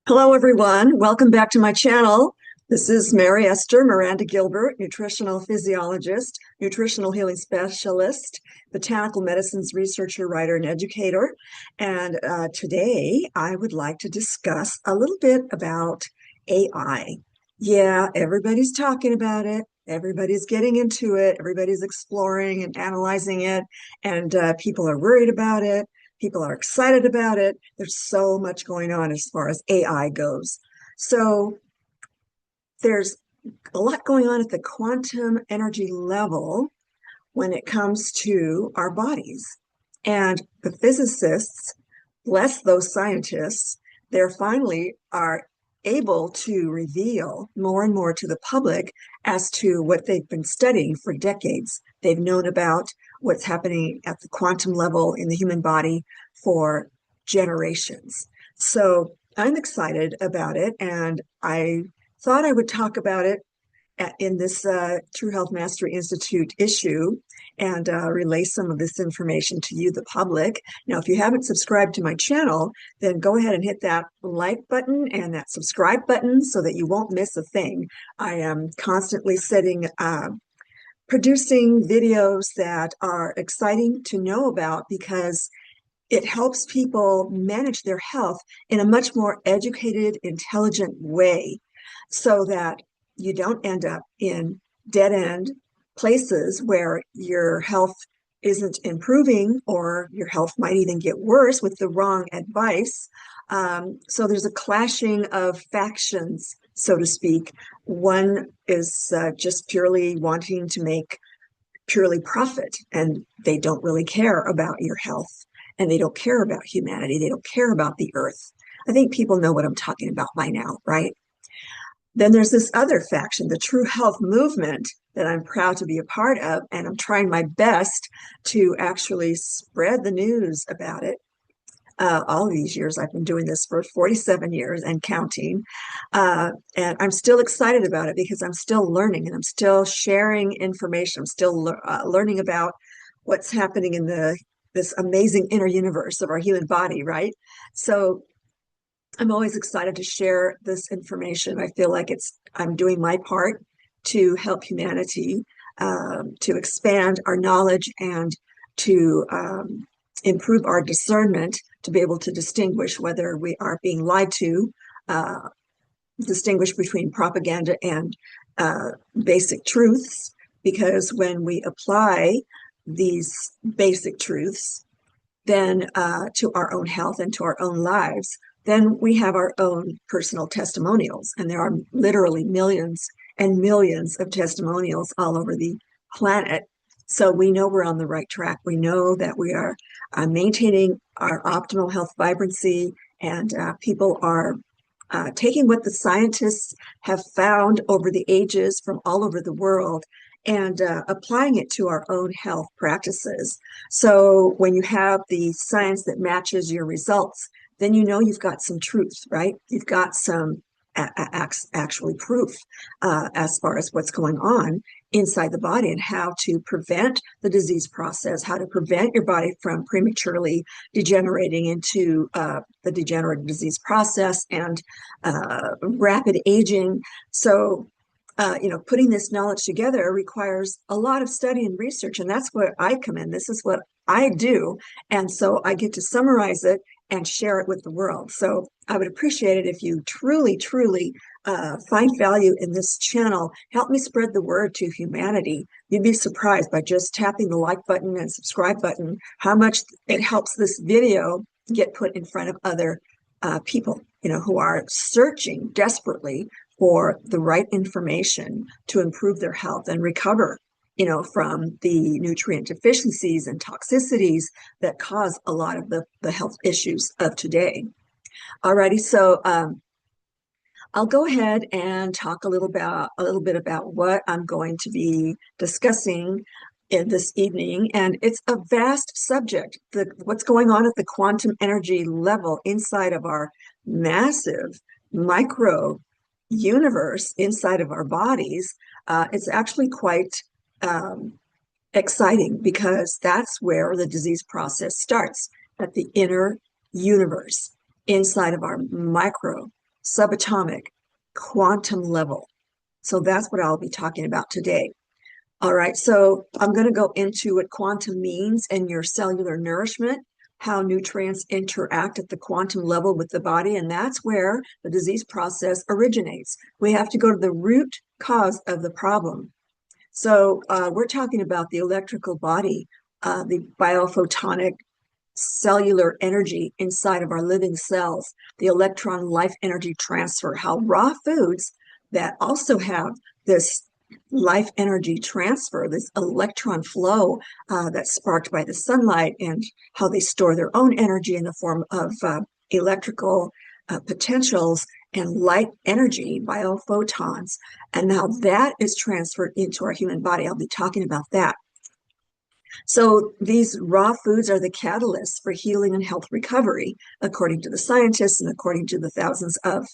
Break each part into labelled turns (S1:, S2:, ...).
S1: Hello, everyone. Welcome back to my channel. This is Mary Esther Gilbert, nutritional physiologist, nutritional healing specialist, botanical medicines researcher, writer, and educator. And today I would like to discuss a little bit about AI. Yeah, everybody's talking about it. Everybody's getting into it. Everybody's exploring and analyzing it. And people are worried about it. People are excited about it. There's so much going on as far as AI goes. So there's a lot going on at the quantum energy level when it comes to our bodies. And the physicists, bless those scientists, they're finally are able to reveal more and more to the public as to what they've been studying for decades. They've known about what's happening at the quantum level in the human body for generations. So I'm excited about it, and I thought I would talk about it in this True Health Mastery Institute issue and relay some of this information to you, the public. Now, if you haven't subscribed to my channel, then go ahead and hit that like button and that subscribe button so that you won't miss a thing. I am constantly producing videos that are exciting to know about because it helps people manage their health in a much more educated, intelligent way so that you don't end up in dead-end places where your health isn't improving or your health might even get worse with the wrong advice. So there's a clashing of factions, so to speak. One is just purely wanting to make purely profit, and they don't really care about your health, and they don't care about humanity. They don't care about the earth. I think people know what I'm talking about by now, right? Then there's this other faction, the True Health movement, that I'm proud to be a part of, and I'm trying my best to actually spread the news about it. All of these years, I've been doing this for 47 years and counting. And I'm still excited about it because I'm still learning and I'm still sharing information. I'm still learning about what's happening in this amazing inner universe of our human body, right? So I'm always excited to share this information. I feel like I'm doing my part to help humanity, to expand our knowledge and to improve our discernment to be able to distinguish whether we are being lied to, distinguish between propaganda and basic truths. Because when we apply these basic truths, then to our own health and to our own lives, then we have our own personal testimonials. And there are literally millions and millions of testimonials all over the planet. So we know we're on the right track. We know that we are maintaining our optimal health vibrancy, and people are taking what the scientists have found over the ages from all over the world and applying it to our own health practices. So when you have the science that matches your results, then you know you've got some truth, right? You've got some actually proof as far as what's going on inside the body and how to prevent the disease process, how to prevent your body from prematurely degenerating into the degenerative disease process and rapid aging. So putting this knowledge together requires a lot of study and research, and that's where I come in. This is what I do, and so I get to summarize it and share it with the world. So I would appreciate it if you truly, truly find value in this channel. Help me spread the word to humanity. You'd be surprised by just tapping the like button and subscribe button how much it helps this video get put in front of other people, who are searching desperately for the right information to improve their health and recover, from the nutrient deficiencies and toxicities that cause a lot of the health issues of today. Alrighty, so I'll go ahead and talk a little bit about what I'm going to be discussing in this evening, and it's a vast subject. What's going on at the quantum energy level inside of our massive micro universe inside of our bodies, it's actually quite exciting because that's where the disease process starts, at the inner universe inside of our micro subatomic, quantum level. So that's what I'll be talking about today. All right, so I'm going to go into what quantum means and your cellular nourishment, how nutrients interact at the quantum level with the body, and that's where the disease process originates. We have to go to the root cause of the problem. So we're talking about the electrical body, the biophotonic cellular energy inside of our living cells, the electron life energy transfer, how raw foods that also have this life energy transfer, this electron flow that's sparked by the sunlight, and how they store their own energy in the form of electrical potentials and light energy, biophotons, and how that is transferred into our human body. I'll be talking about that. So these raw foods are the catalysts for healing and health recovery, according to the scientists and according to the thousands of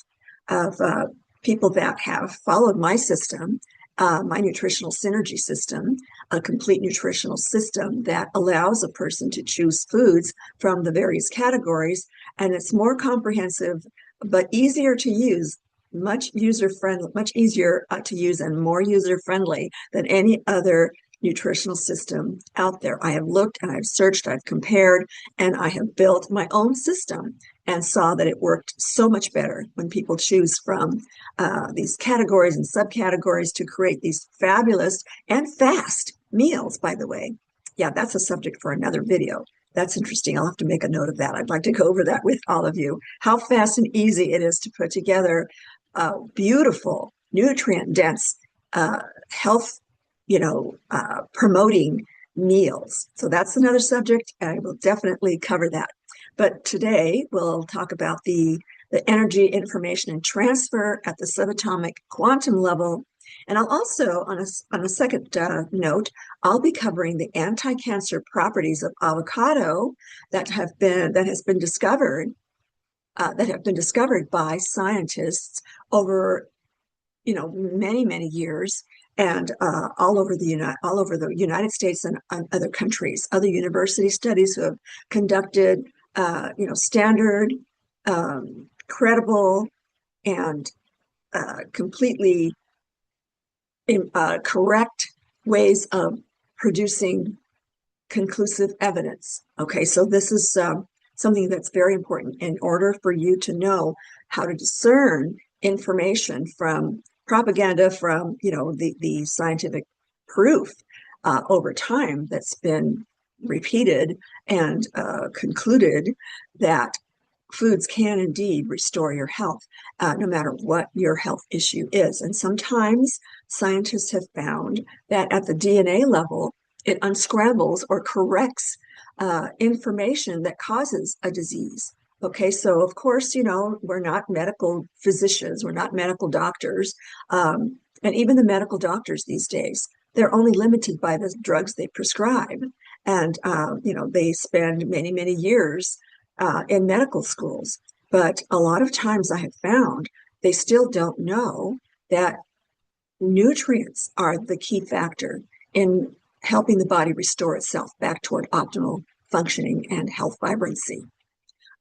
S1: people that have followed my system, my nutritional synergy system, a complete nutritional system that allows a person to choose foods from the various categories. And it's more comprehensive, but easier to use, much user-friendly, much easier to use and more user-friendly than any other nutritional system out there. I have looked and I've searched, I've compared, and I have built my own system and saw that it worked so much better when people choose from these categories and subcategories to create these fabulous and fast meals, by the way. Yeah, that's a subject for another video. That's interesting. I'll have to make a note of that. I'd like to go over that with all of you, how fast and easy it is to put together beautiful, nutrient-dense, health promoting meals. So that's another subject, and I will definitely cover that. But today we'll talk about the energy, information, and transfer at the subatomic quantum level. And I'll also, on a second note, I'll be covering the anti-cancer properties of avocado that have been discovered by scientists over many years, and all over the United States and other countries. Other university studies who have conducted standard, credible, and completely correct ways of producing conclusive evidence. Okay, so this is something that's very important in order for you to know how to discern information from propaganda, from the scientific proof over time that's been repeated and concluded that foods can indeed restore your health, no matter what your health issue is. And sometimes scientists have found that at the DNA level, it unscrambles or corrects information that causes a disease. Okay, so of course, we're not medical physicians, we're not medical doctors, and even the medical doctors these days, they're only limited by the drugs they prescribe. And, they spend many years in medical schools. But a lot of times I have found they still don't know that nutrients are the key factor in helping the body restore itself back toward optimal functioning and health vibrancy.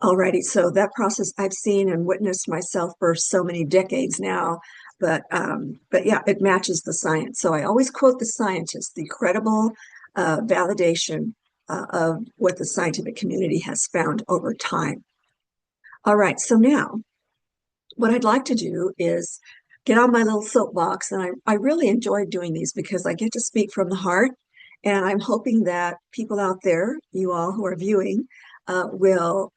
S1: Alrighty, so that process I've seen and witnessed myself for so many decades now, but yeah, it matches the science. So I always quote the scientists, the credible validation of what the scientific community has found over time. All right, so now what I'd like to do is get on my little soapbox, and I really enjoy doing these because I get to speak from the heart, and I'm hoping that people out there, you all who are viewing, will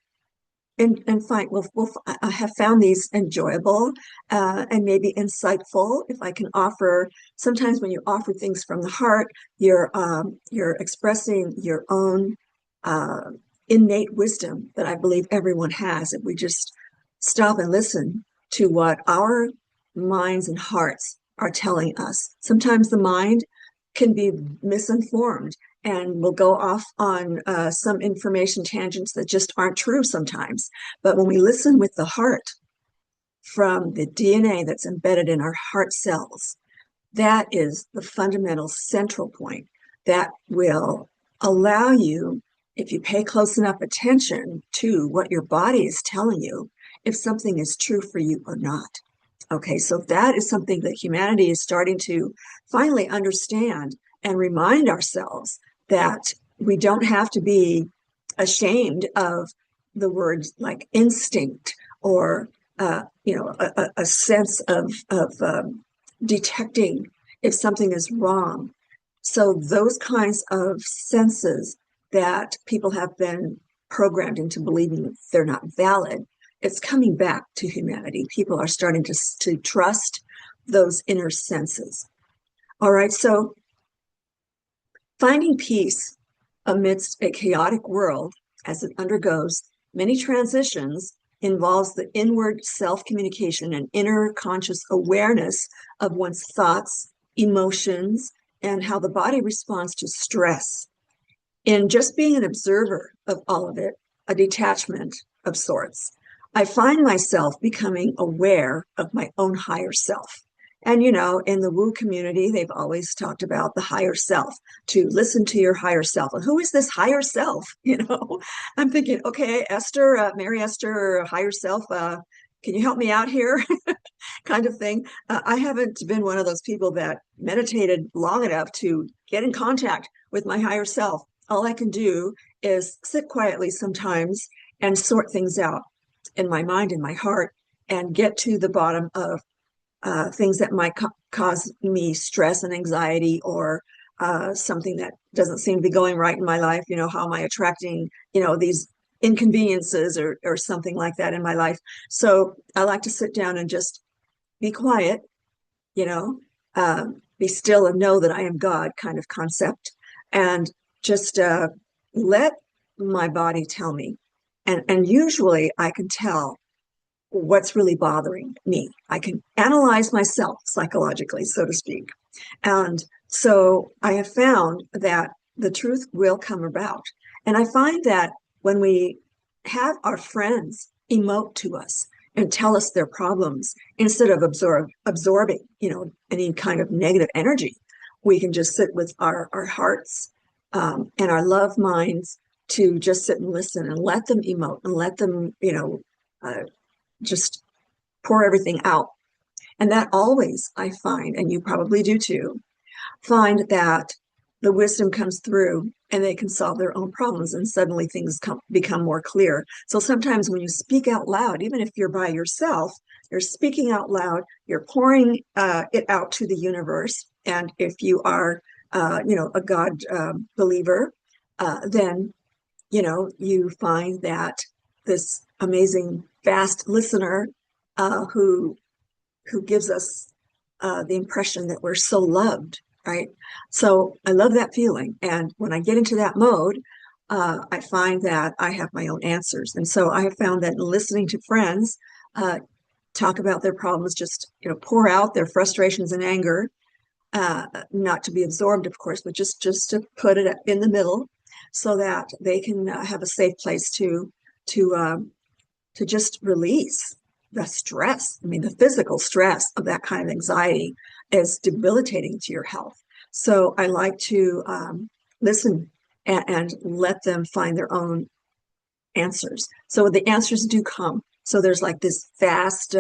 S1: have found these enjoyable and maybe insightful. If I can offer, sometimes when you offer things from the heart, you're expressing your own innate wisdom that I believe everyone has. If we just stop and listen to what our minds and hearts are telling us. Sometimes the mind can be misinformed and will go off on some information tangents that just aren't true sometimes. But when we listen with the heart, from the DNA that's embedded in our heart cells, that is the fundamental central point that will allow you, if you pay close enough attention to what your body is telling you, if something is true for you or not. Okay, so that is something that humanity is starting to finally understand and remind ourselves that we don't have to be ashamed of the words like instinct or a sense of detecting if something is wrong. So those kinds of senses that people have been programmed into believing they're not valid, it's coming back to humanity. People are starting to trust those inner senses. All right, so finding peace amidst a chaotic world as it undergoes many transitions involves the inward self-communication and inner conscious awareness of one's thoughts, emotions, and how the body responds to stress. In just being an observer of all of it, a detachment of sorts, I find myself becoming aware of my own higher self. And, in the woo community, they've always talked about the higher self, to listen to your higher self. And who is this higher self? I'm thinking, okay, Esther, Mary Esther, higher self, can you help me out here? Kind of thing. I haven't been one of those people that meditated long enough to get in contact with my higher self. All I can do is sit quietly sometimes and sort things out in my mind, in my heart, and get to the bottom of things that might cause me stress and anxiety, or something that doesn't seem to be going right in my life. How am I attracting, these inconveniences or something like that in my life? So I like to sit down and just be quiet, be still and know that I am God kind of concept, and just let my body tell me. And usually I can tell what's really bothering me. I can analyze myself psychologically, so to speak. And so I have found that the truth will come about. And I find that when we have our friends emote to us and tell us their problems, instead of absorbing, any kind of negative energy, we can just sit with our hearts and our love minds to just sit and listen and let them emote and let them, just pour everything out. And that always, I find, and you probably do too, find that the wisdom comes through and they can solve their own problems, and suddenly things become more clear. So sometimes when you speak out loud, even if you're by yourself, you're speaking out loud, you're pouring it out to the universe. And if you are, a God believer, then, you find that this amazing, vast listener who gives us the impression that we're so loved, right? So I love that feeling. And when I get into that mode, I find that I have my own answers. And so I have found that listening to friends talk about their problems, just, pour out their frustrations and anger, not to be absorbed, of course, but just to put it in the middle so that they can have a safe place to just release the stress. I mean, the physical stress of that kind of anxiety is debilitating to your health. So I like to listen and let them find their own answers. So the answers do come. So there's like this vast,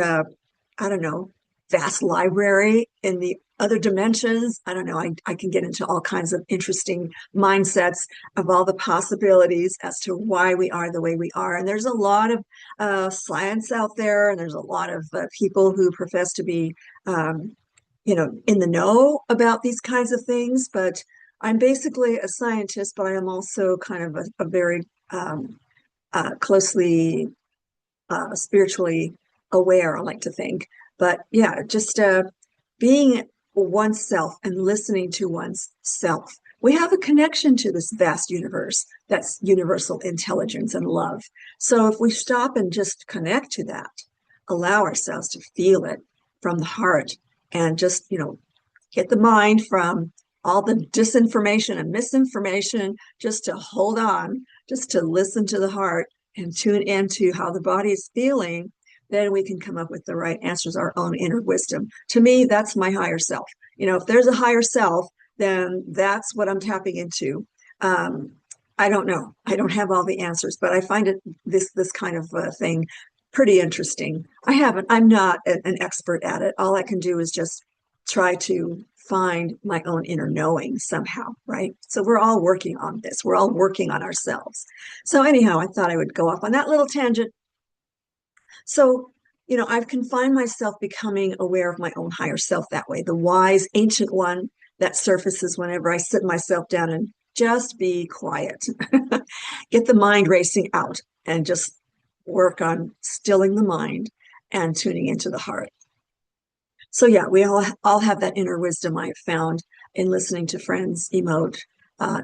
S1: vast library in the other dimensions. I don't know. I can get into all kinds of interesting mindsets of all the possibilities as to why we are the way we are. And there's a lot of science out there, and there's a lot of people who profess to be, in the know about these kinds of things. But I'm basically a scientist, but I am also kind of a very closely spiritually aware, I like to think. But yeah, just being oneself and listening to one's self. We have a connection to this vast universe that's universal intelligence and love. So if we stop and just connect to that, allow ourselves to feel it from the heart, and just, get the mind from all the disinformation and misinformation, just to hold on, just to listen to the heart and tune into how the body is feeling, then we can come up with the right answers, our own inner wisdom. To me, that's my higher self. If there's a higher self, then that's what I'm tapping into. I don't know. I don't have all the answers, but I find it this kind of thing pretty interesting. I'm not an expert at it. All I can do is just try to find my own inner knowing somehow, right? So we're all working on this. We're all working on ourselves. So anyhow, I thought I would go off on that little tangent. So, I've confined myself becoming aware of my own higher self that way, the wise ancient one that surfaces whenever I sit myself down and just be quiet, get the mind racing out and just work on stilling the mind and tuning into the heart. So yeah, we all have that inner wisdom I have found in listening to friends emote.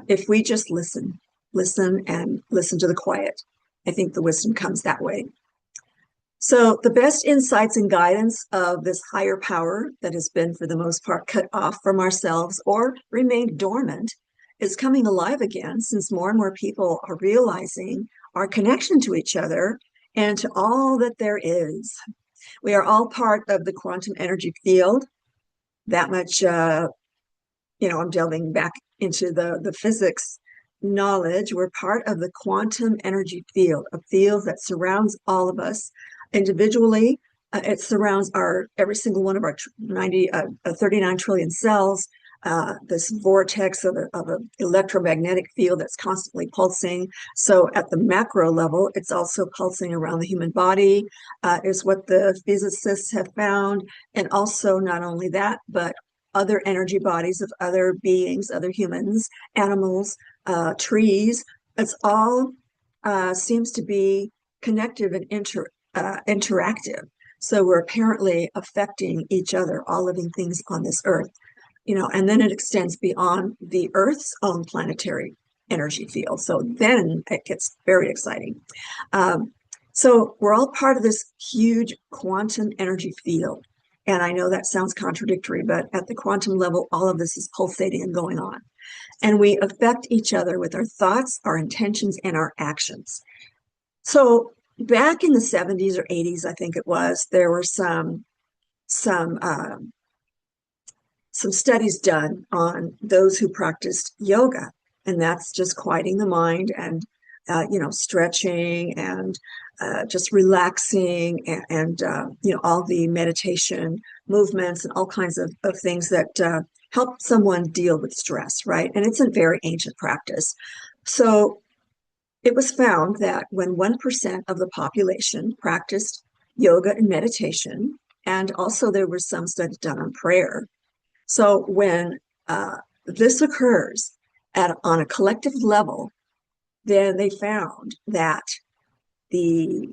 S1: If we just listen and listen to the quiet, I think the wisdom comes that way. So the best insights and guidance of this higher power that has been, for the most part, cut off from ourselves or remained dormant is coming alive again, since more and more people are realizing our connection to each other and to all that there is. We are all part of the quantum energy field. That much, I'm delving back into the physics knowledge. We're part of the quantum energy field, a field that surrounds all of us individually. It surrounds every single one of our 39 trillion cells. This vortex of an electromagnetic field that's constantly pulsing. So at the macro level, it's also pulsing around the human body, is what the physicists have found. And also not only that, but other energy bodies of other beings, other humans, animals, trees. It's all seems to be connective and interactive. So we're apparently affecting each other, all living things on this earth, and then it extends beyond the Earth's own planetary energy field. So then it gets very exciting. So we're all part of this huge quantum energy field. And I know that sounds contradictory, but at the quantum level, all of this is pulsating and going on. And we affect each other with our thoughts, our intentions, and our actions. So back in the 70s or 80s, I think it was, there were some studies done on those who practiced yoga, and that's just quieting the mind and stretching and just relaxing and all the meditation movements and all kinds of things that help someone deal with stress, right? And it's a very ancient practice. So it was found that when 1% of the population practiced yoga and meditation, and also there were some studies done on prayer. So when this occurs on a collective level, then they found that the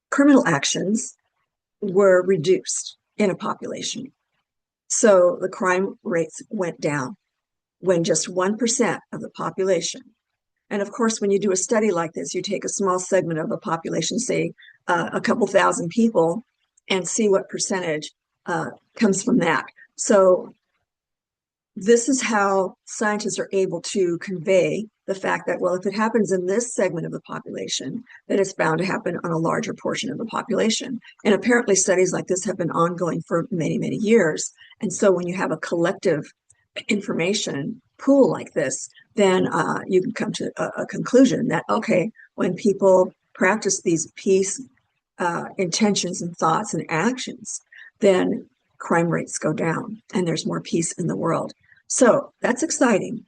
S1: criminal actions were reduced in a population. So the crime rates went down when just 1% of the population. And of course, when you do a study like this, you take a small segment of a population, say a couple thousand people, and see what percentage comes from that. So this is how scientists are able to convey the fact that, well, if it happens in this segment of the population, then it's bound to happen on a larger portion of the population. And apparently studies like this have been ongoing for many, many years. And so when you have a collective information pool like this, then you can come to a conclusion that, okay, when people practice these peace intentions and thoughts and actions, then crime rates go down and there's more peace in the world. So that's exciting.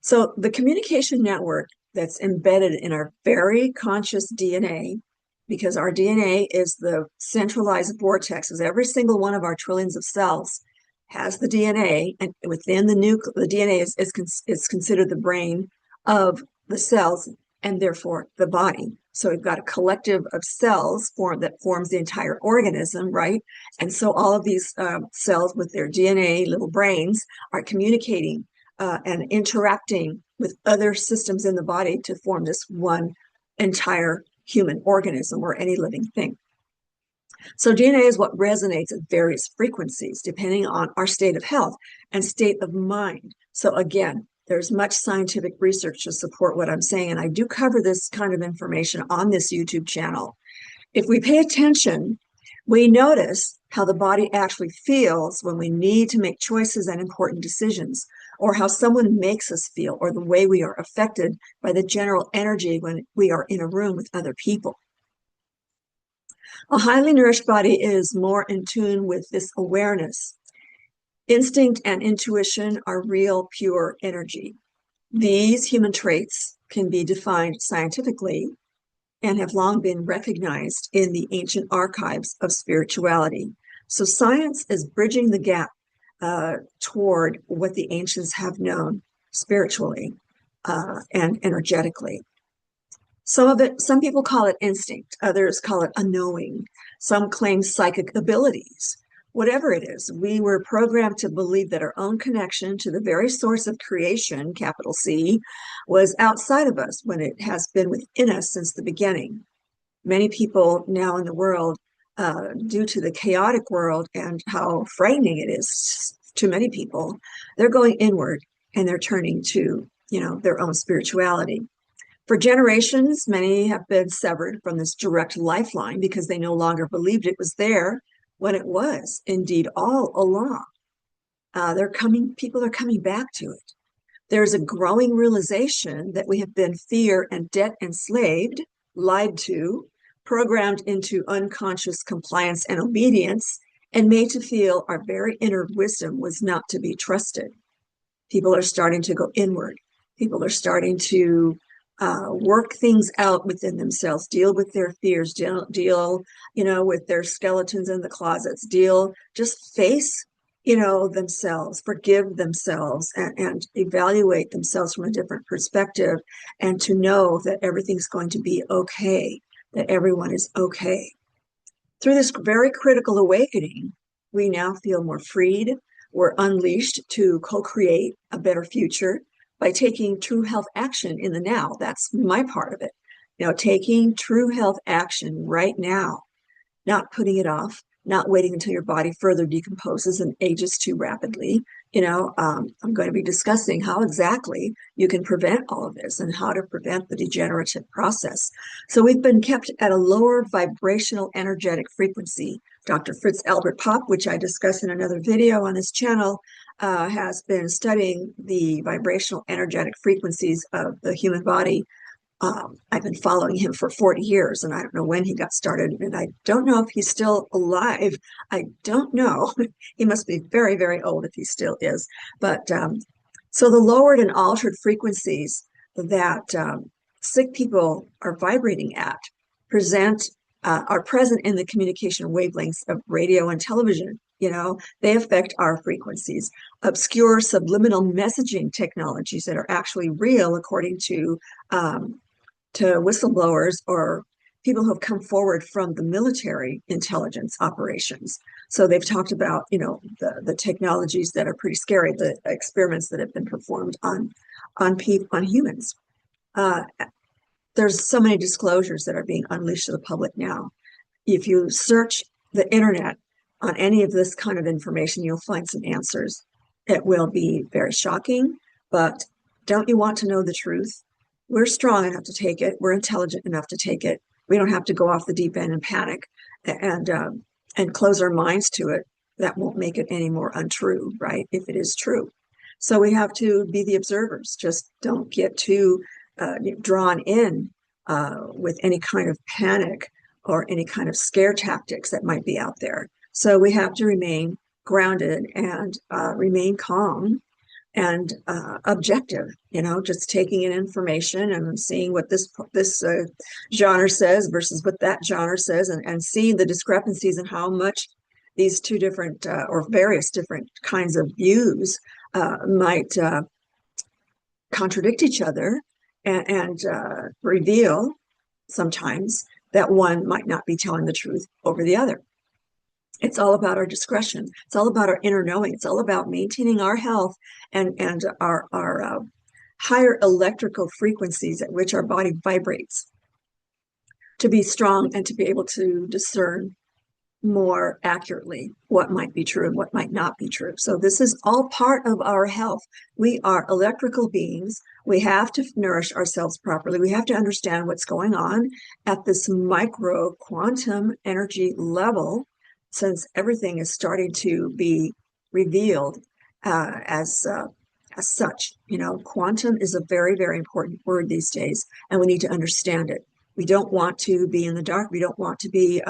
S1: So the communication network that's embedded in our very conscious DNA, because our DNA is the centralized vortex, as every single one of our trillions of cells has the DNA, and within the nucleus, the DNA is considered the brain of the cells and therefore the body. So we've got a collective of cells that forms the entire organism, right? And so all of these cells with their DNA, little brains, are communicating and interacting with other systems in the body to form this one entire human organism or any living thing. So DNA is what resonates at various frequencies depending on our state of health and state of mind. So again, there's much scientific research to support what I'm saying, and I do cover this kind of information on this YouTube channel. If we pay attention, we notice how the body actually feels when we need to make choices and important decisions. or how someone makes us feel, or the way we are affected by the general energy when we are in a room with other people. A highly nourished body is more in tune with this awareness. Instinct and intuition are real, pure energy. These human traits can be defined scientifically and have long been recognized in the ancient archives of spirituality. So science is bridging the gap toward what the ancients have known spiritually and energetically. Some people call it instinct, others call it a knowing. Some claim psychic abilities. Whatever it is, we were programmed to believe that our own connection to the very source of creation, capital C, was outside of us when it has been within us since the beginning. Many people now in the world, due to the chaotic world and how frightening it is to many people, they're going inward and they're turning to, their own spirituality. For generations, many have been severed from this direct lifeline because they no longer believed it was there when it was indeed all along. People are coming back to it. There's a growing realization that we have been fear and debt enslaved, lied to, programmed into unconscious compliance and obedience, and made to feel our very inner wisdom was not to be trusted. People are starting to go inward. People are starting to work things out within themselves, deal with their fears, deal, with their skeletons in the closets, just face, themselves, forgive themselves, and evaluate themselves from a different perspective, and to know that everything's going to be okay, that everyone is okay. Through this very critical awakening, we now feel more freed. We're unleashed to co-create a better future by taking true health action in the now. That's my part of it. Taking true health action right now, not putting it off, not waiting until your body further decomposes and ages too rapidly. I'm going to be discussing how exactly you can prevent all of this and how to prevent the degenerative process. So we've been kept at a lower vibrational energetic frequency. Dr. Fritz Albert Popp, which I discuss in another video on this channel, has been studying the vibrational energetic frequencies of the human body. I've been following him for 40 years, and I don't know when he got started, and I don't know if he's still alive. I don't know. He must be very, very old if he still is. But so the lowered and altered frequencies that sick people are vibrating at are present in the communication wavelengths of radio and television. They affect our frequencies. Obscure subliminal messaging technologies that are actually real, according to whistleblowers or people who have come forward from the military intelligence operations. So they've talked about, the technologies that are pretty scary, the experiments that have been performed on humans. There's so many disclosures that are being unleashed to the public now. If you search the internet on any of this kind of information, you'll find some answers. It will be very shocking, but don't you want to know the truth? We're strong enough to take it. We're intelligent enough to take it. We don't have to go off the deep end and panic and close our minds to it. That won't make it any more untrue, right? If it is true. So we have to be the observers. Just don't get too drawn in with any kind of panic or any kind of scare tactics that might be out there. So we have to remain grounded and remain calm and objective, just taking in information and seeing what this genre says versus what that genre says, and seeing the discrepancies in how much these two different or various different kinds of views might contradict each other and reveal sometimes that one might not be telling the truth over the other. It's all about our discretion. It's all about our inner knowing. It's all about maintaining our health and our higher electrical frequencies at which our body vibrates, to be strong and to be able to discern more accurately what might be true and what might not be true. So this is all part of our health. We are electrical beings. We have to nourish ourselves properly. We have to understand what's going on at this micro quantum energy level, since everything is starting to be revealed as as such. Quantum is a very, very important word these days, and we need to understand it. We don't want to be in the dark. We don't want to be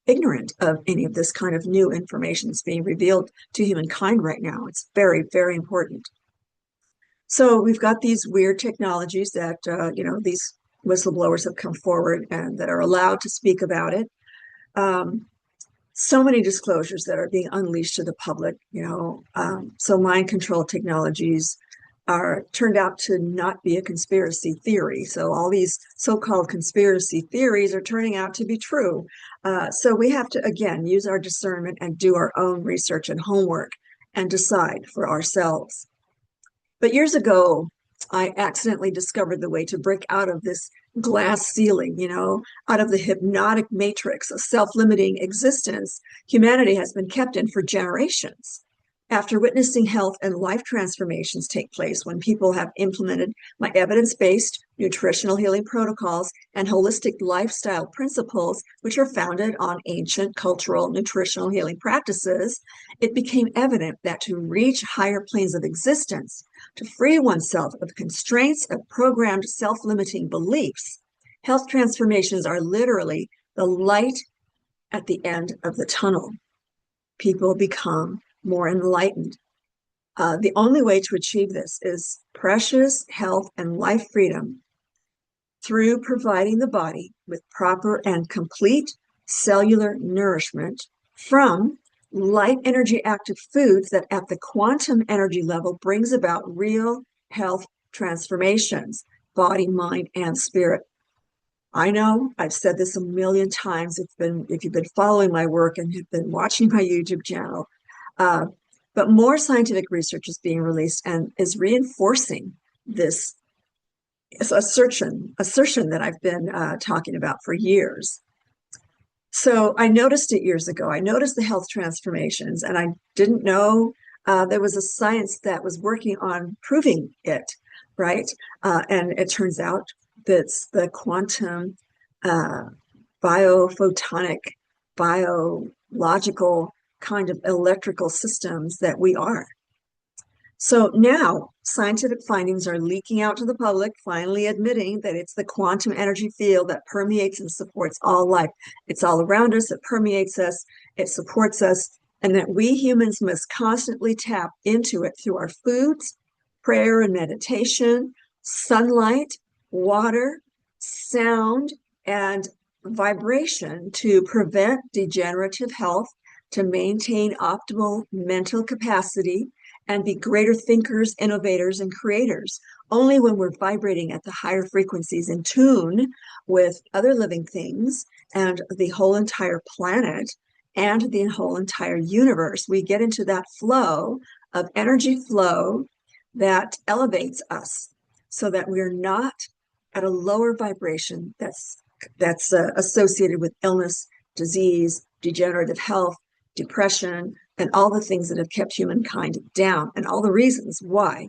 S1: ignorant of any of this kind of new information that's being revealed to humankind right now. It's very, very important. So we've got these weird technologies that, these whistleblowers have come forward and that are allowed to speak about it. So many disclosures that are being unleashed to the public, so mind control technologies are turned out to not be a conspiracy theory. So all these so-called conspiracy theories are turning out to be true. So we have to, again, use our discernment and do our own research and homework and decide for ourselves. But years ago, I accidentally discovered the way to break out of this glass ceiling, out of the hypnotic matrix of self-limiting existence humanity has been kept in for generations. After witnessing health and life transformations take place when people have implemented my evidence-based nutritional healing protocols and holistic lifestyle principles, which are founded on ancient cultural nutritional healing practices, it became evident that to reach higher planes of existence, to free oneself of constraints of programmed self-limiting beliefs, health transformations are literally the light at the end of the tunnel. People become more enlightened. The only way to achieve this is precious health and life freedom through providing the body with proper and complete cellular nourishment from light energy active foods that at the quantum energy level brings about real health transformations, body, mind, and spirit. I know I've said this a million times. If you've been following my work and have been watching my YouTube channel, but more scientific research is being released and is reinforcing this assertion that I've been talking about for years. So I noticed it years ago. I noticed the health transformations, and I didn't know there was a science that was working on proving it, right? And it turns out that's the quantum biophotonic, biological kind of electrical systems that we are. So now scientific findings are leaking out to the public, finally admitting that it's the quantum energy field that permeates and supports all life. It's all around us, it permeates us, it supports us, and that we humans must constantly tap into it through our foods, prayer and meditation, sunlight, water, sound, and vibration to prevent degenerative health, to maintain optimal mental capacity, and be greater thinkers, innovators, and creators. Only when we're vibrating at the higher frequencies in tune with other living things and the whole entire planet and the whole entire universe, we get into that flow of energy flow that elevates us so that we're not at a lower vibration that's associated with illness, disease, degenerative health, depression, and all the things that have kept humankind down, and all the reasons why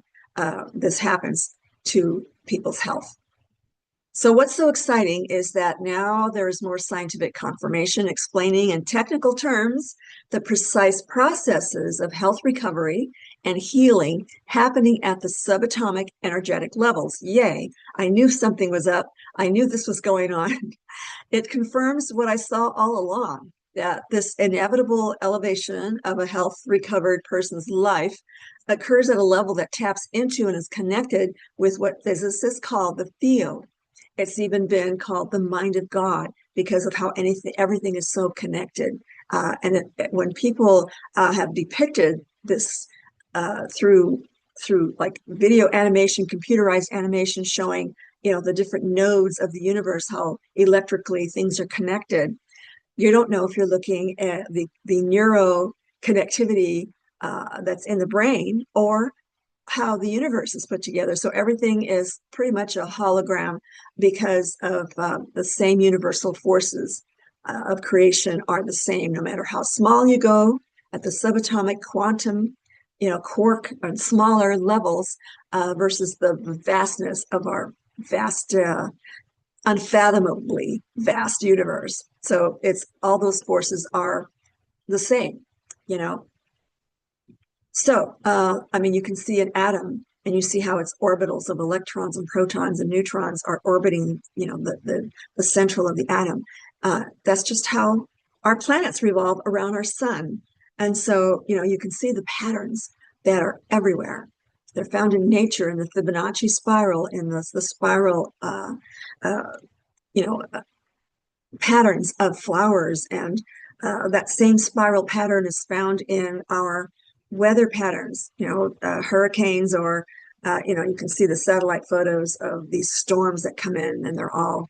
S1: this happens to people's health. So what's so exciting is that now there is more scientific confirmation explaining in technical terms the precise processes of health recovery and healing happening at the subatomic energetic levels. Yay, I knew something was up. I knew this was going on. It confirms what I saw all along, that this inevitable elevation of a health recovered person's life occurs at a level that taps into and is connected with what physicists call the field. It's even been called the mind of God because of how everything is so connected. When people have depicted this through like video animation, computerized animation showing, the different nodes of the universe, how electrically things are connected, you don't know if you're looking at the neuro connectivity that's in the brain or how the universe is put together. So everything is pretty much a hologram because of the same universal forces of creation are the same, no matter how small you go at the subatomic quantum, quark and smaller levels versus the vastness of our vast, unfathomably vast universe. So it's all those forces are the same, So, I mean, you can see an atom and you see how its orbitals of electrons and protons and neutrons are orbiting, the central of the atom. That's just how our planets revolve around our sun. And so, you can see the patterns that are everywhere. They're found in nature, in the Fibonacci spiral, in the spiral, uh, you know, patterns of flowers. And that same spiral pattern is found in our weather patterns, hurricanes, or, you can see the satellite photos of these storms that come in, and they're all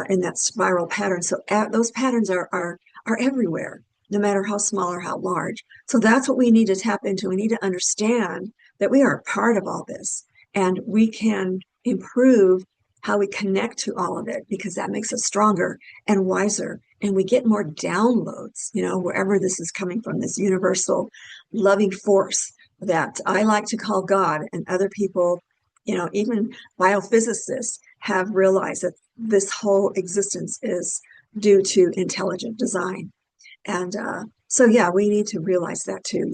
S1: in that spiral pattern. So those patterns are everywhere, no matter how small or how large. So that's what we need to tap into. We need to understand that we are a part of all this, and we can improve how we connect to all of it, because that makes us stronger and wiser, and we get more downloads, wherever this is coming from, this universal loving force that I like to call God, and other people, even biophysicists have realized that this whole existence is due to intelligent design. And so, yeah, we need to realize that too.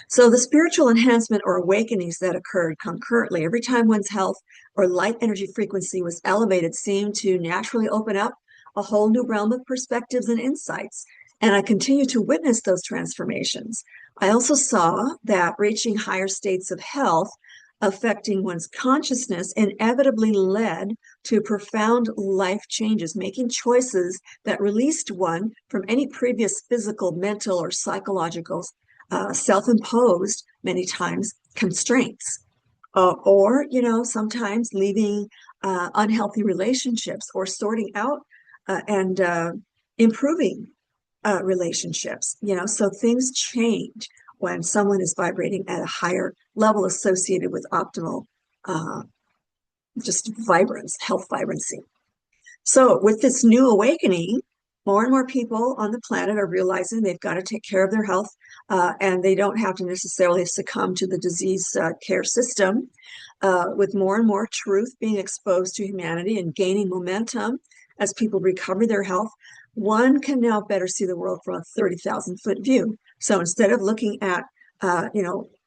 S1: So the spiritual enhancement or awakenings that occurred concurrently every time one's health or light energy frequency was elevated seemed to naturally open up a whole new realm of perspectives and insights. And I continue to witness those transformations. I also saw that reaching higher states of health affecting one's consciousness inevitably led to profound life changes, making choices that released one from any previous physical, mental, or psychological self-imposed, many times, constraints, or sometimes leaving unhealthy relationships, or sorting out and improving relationships. So things change when someone is vibrating at a higher level associated with optimal just vibrance, health vibrancy. So with this new awakening, more and more people on the planet are realizing they've got to take care of their health, and they don't have to necessarily succumb to the disease care system. With more and more truth being exposed to humanity and gaining momentum as people recover their health, one can now better see the world from a 30,000-foot view. So instead of looking at,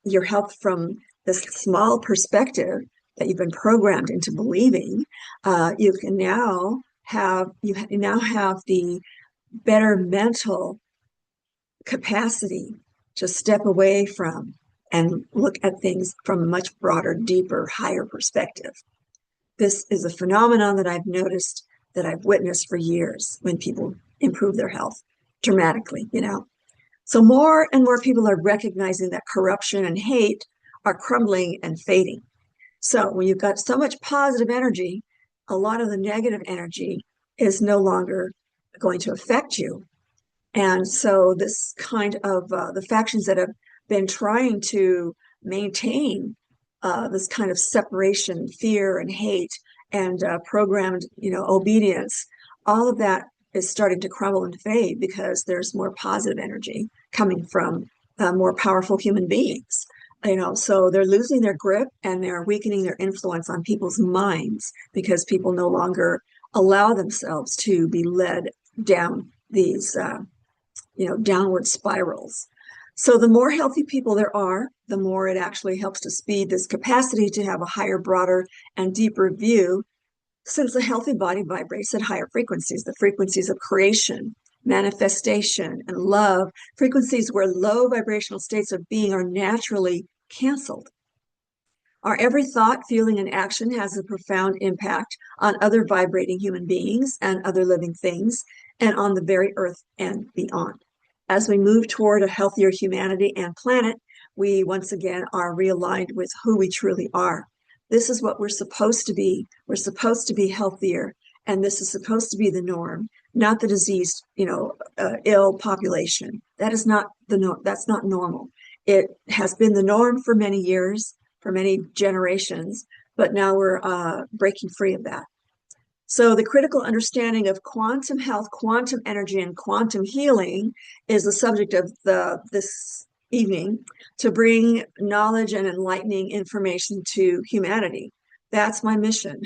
S1: your health from this small perspective that you've been programmed into believing, you now have the better mental capacity to step away from and look at things from a much broader, deeper, higher perspective. This is a phenomenon that I've noticed, that I've witnessed for years when people improve their health dramatically. So more and more people are recognizing that corruption and hate are crumbling and fading. So when you've got so much positive energy, a lot of the negative energy is no longer going to affect you. And so this kind of the factions that have been trying to maintain this kind of separation, fear and hate, and programmed, obedience, all of that is starting to crumble and fade, because there's more positive energy coming from more powerful human beings. So they're losing their grip, and they're weakening their influence on people's minds, because people no longer allow themselves to be led down these, downward spirals. So the more healthy people there are, the more it actually helps to speed this capacity to have a higher, broader, and deeper view, since the healthy body vibrates at higher frequencies, the frequencies of creation, manifestation, and love, frequencies where low vibrational states of being are naturally canceled. Our every thought, feeling, and action has a profound impact on other vibrating human beings and other living things, and on the very earth and beyond. As we move toward a healthier humanity and planet, we once again are realigned with who we truly are. This is what we're supposed to be. We're supposed to be healthier, and this is supposed to be the norm, not the diseased, ill population. That is not the norm. That's not normal. It has been the norm for many years, for many generations, but now we're breaking free of that. So the critical understanding of quantum health, quantum energy, and quantum healing is the subject of this evening, to bring knowledge and enlightening information to humanity That's my mission.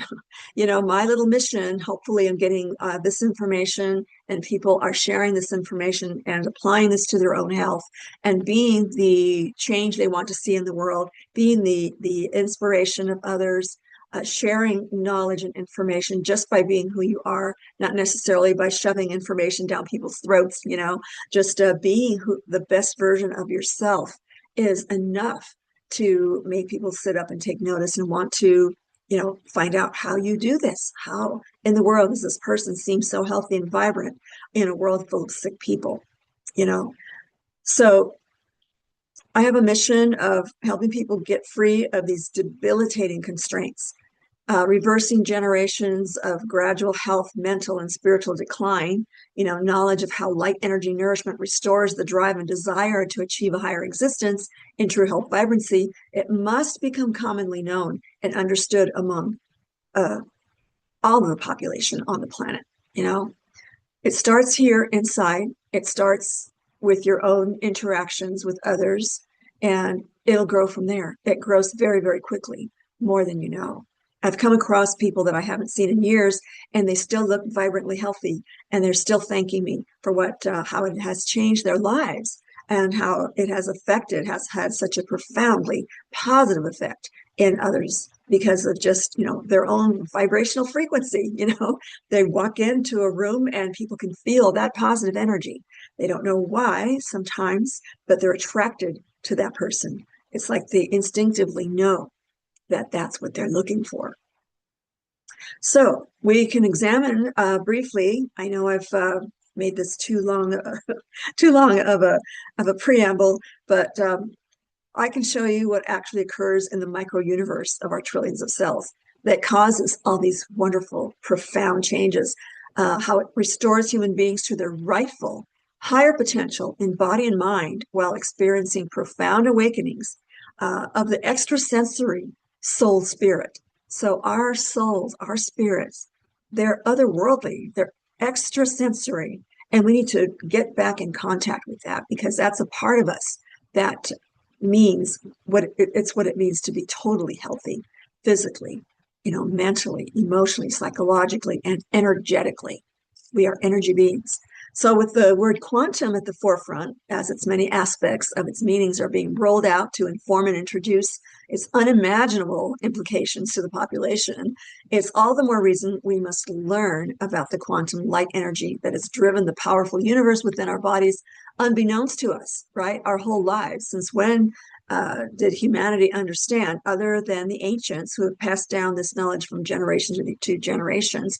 S1: My little mission, hopefully I'm getting this information and people are sharing this information and applying this to their own health and being the change they want to see in the world, being the inspiration of others, sharing knowledge and information just by being who you are, not necessarily by shoving information down people's throats, just being the best version of yourself is enough to make people sit up and take notice and want to find out how you do this. How in the world does this person seem so healthy and vibrant in a world full of sick people? So I have a mission of helping people get free of these debilitating constraints, reversing generations of gradual health, mental, and spiritual decline, knowledge of how light energy nourishment restores the drive and desire to achieve a higher existence in true health vibrancy. It must become commonly known and understood among all of the population on the planet. It starts here inside. It starts with your own interactions with others, and it'll grow from there. It grows very, very quickly, more than you know. I've come across people that I haven't seen in years, and they still look vibrantly healthy, and they're still thanking me for how it has changed their lives and how it has had such a profoundly positive effect in others because of just, their own vibrational frequency. They walk into a room and people can feel that positive energy. They don't know why sometimes, but they're attracted to that person. It's like they instinctively know that that's what they're looking for. So we can examine briefly. I know I've made this too long of a preamble, but I can show you what actually occurs in the micro universe of our trillions of cells that causes all these wonderful, profound changes, how it restores human beings to their rightful higher potential in body and mind while experiencing profound awakenings of the extrasensory soul spirit. So our souls, our spirits, they're otherworldly, they're extrasensory, and we need to get back in contact with that because that's a part of us that means what it means to be totally healthy physically, mentally, emotionally, psychologically, and energetically. We are energy beings. So with the word quantum at the forefront, as its many aspects of its meanings are being rolled out to inform and introduce its unimaginable implications to the population, it's all the more reason we must learn about the quantum light energy that has driven the powerful universe within our bodies, unbeknownst to us, right? Our whole lives. Since when did humanity understand, other than the ancients who have passed down this knowledge from generation to generations?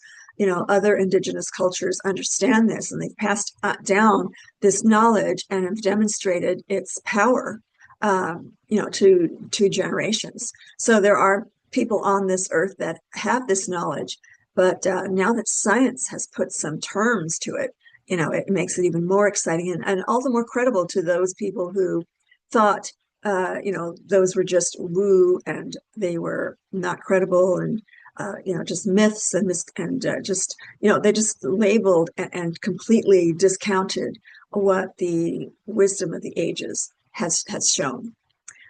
S1: Other indigenous cultures understand this, and they've passed down this knowledge and have demonstrated its power, to generations. So there are people on this earth that have this knowledge, but now that science has put some terms to it, it makes it even more exciting and all the more credible to those people who thought, those were just woo and they were not credible and just myths and just, they just labeled and completely discounted what the wisdom of the ages has shown.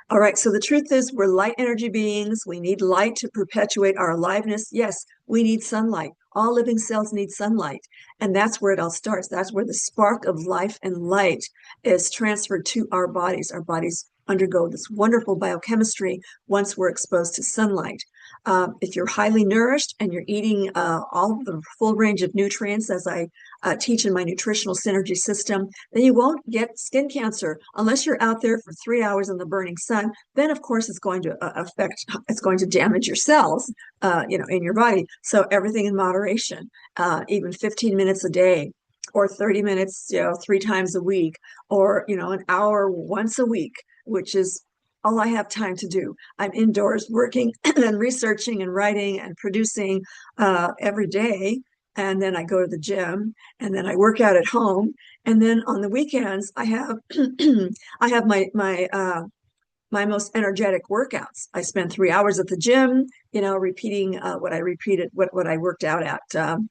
S1: All right, so the truth is we're light energy beings. We need light to perpetuate our aliveness. Yes, we need sunlight. All living cells need sunlight. And that's where it all starts. That's where the spark of life and light is transferred to our bodies. Our bodies undergo this wonderful biochemistry once we're exposed to sunlight. If you're highly nourished and you're eating all of the full range of nutrients, as I teach in my nutritional synergy system, then you won't get skin cancer unless you're out there for 3 hours in the burning sun. Then, of course, it's going to damage your cells, in your body. So everything in moderation, even 15 minutes a day, or 30 minutes, 3 times a week, or, an hour once a week, which is all I have time to do. I'm indoors working and researching and writing and producing every day. And then I go to the gym and then I work out at home. And then on the weekends, I have I have my most energetic workouts. I spend 3 hours at the gym repeating what I repeated, what I worked out at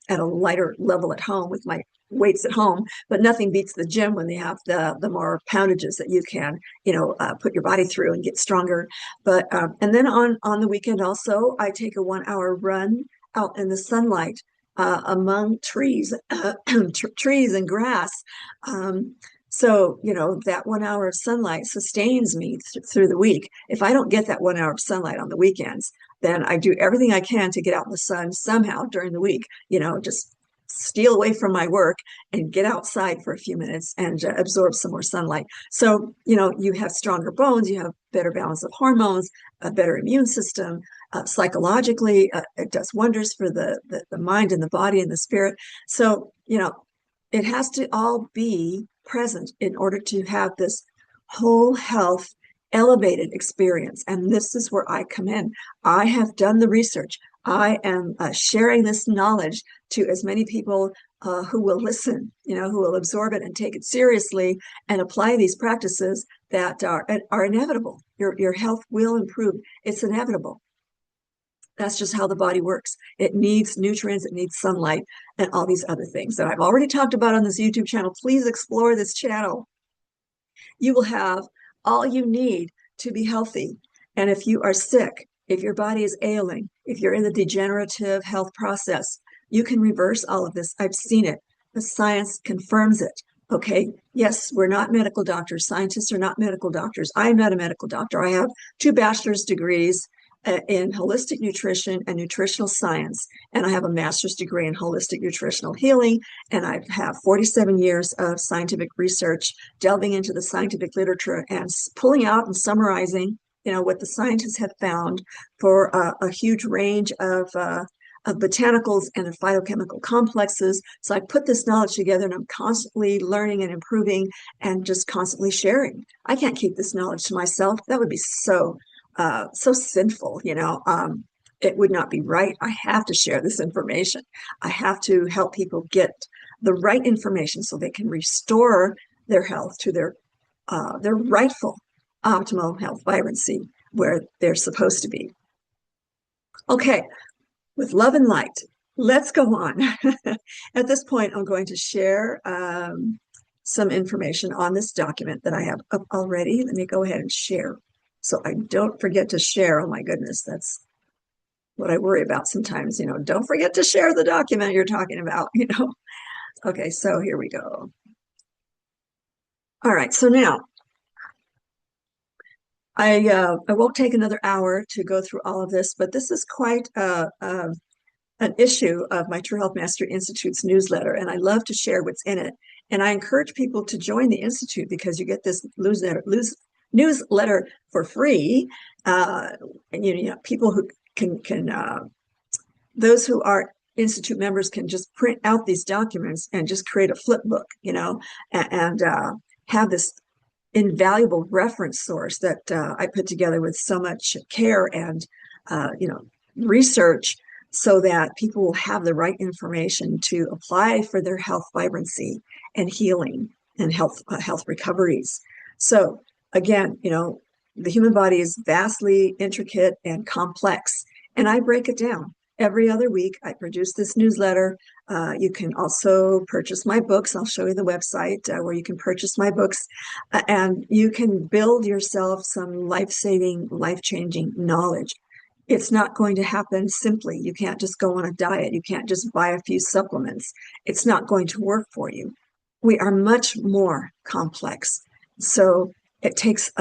S1: a lighter level at home with my weights at home. But nothing beats the gym when they have the more poundages that you can, put your body through and get stronger. But and then on the weekend also, I take a 1 hour run out in the sunlight among trees, trees and grass. So, that 1 hour of sunlight sustains me through the week. If I don't get that 1 hour of sunlight on the weekends, then I do everything I can to get out in the sun somehow during the week, just steal away from my work and get outside for a few minutes and absorb some more sunlight. So, you have stronger bones, you have better balance of hormones, a better immune system. Psychologically, it does wonders for the mind and the body and the spirit. So, it has to all be present in order to have this whole health elevated experience. And this is where I come in. I have done the research. I am sharing this knowledge to as many people who will listen, who will absorb it and take it seriously and apply these practices that are inevitable. Your health will improve. It's inevitable. That's just how the body works. It needs nutrients, it needs sunlight, and all these other things that I've already talked about on this YouTube channel. Please explore this channel. You will have all you need to be healthy. And if you are sick, if your body is ailing, if you're in the degenerative health process, you can reverse all of this. I've seen it. The science confirms it. Okay, yes, we're not medical doctors. Scientists are not medical doctors. I'm not a medical doctor. I have 2 bachelor's degrees in holistic nutrition and nutritional science, and I have a master's degree in holistic nutritional healing, and I have 47 years of scientific research, delving into the scientific literature and pulling out and summarizing, what the scientists have found for a huge range of botanicals and of phytochemical complexes. So I put this knowledge together, and I'm constantly learning and improving and just constantly sharing. I can't keep this knowledge to myself. That would be so sinful, it would not be right. I have to share this information. I have to help people get the right information so they can restore their health to their rightful optimal health vibrancy where they're supposed to be. Okay, with love and light, let's go on. At this point, I'm going to share some information on this document that I have up already. Let me go ahead and share. So I don't forget to share. Oh my goodness, that's what I worry about sometimes, don't forget to share the document you're talking about, Okay, so here we go. All right, so now I won't take another hour to go through all of this, but this is quite an issue of my True Health Mastery Institute's newsletter, and I love to share what's in it. And I encourage people to join the Institute because you get this newsletter for free. And people who can those who are Institute members can just print out these documents and just create a flip book, and have this invaluable reference source that I put together with so much care and research, so that people will have the right information to apply for their health vibrancy and healing and health recoveries. So again, the human body is vastly intricate and complex, and I break it down. Every other week, I produce this newsletter. You can also purchase my books. I'll show you the website where you can purchase my books, and you can build yourself some life-saving, life-changing knowledge. It's not going to happen simply. You can't just go on a diet. You can't just buy a few supplements. It's not going to work for you. We are much more complex. So it takes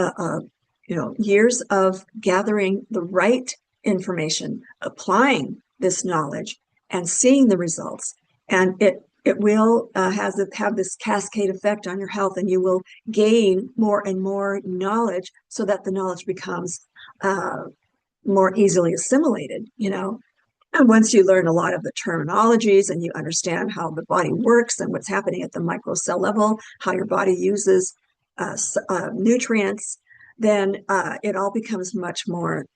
S1: years of gathering the right information, applying this knowledge, and seeing the results. And it will have this cascade effect on your health, and you will gain more and more knowledge so that the knowledge becomes more easily assimilated, And once you learn a lot of the terminologies and you understand how the body works and what's happening at the microcell level, how your body uses nutrients, then it all becomes much more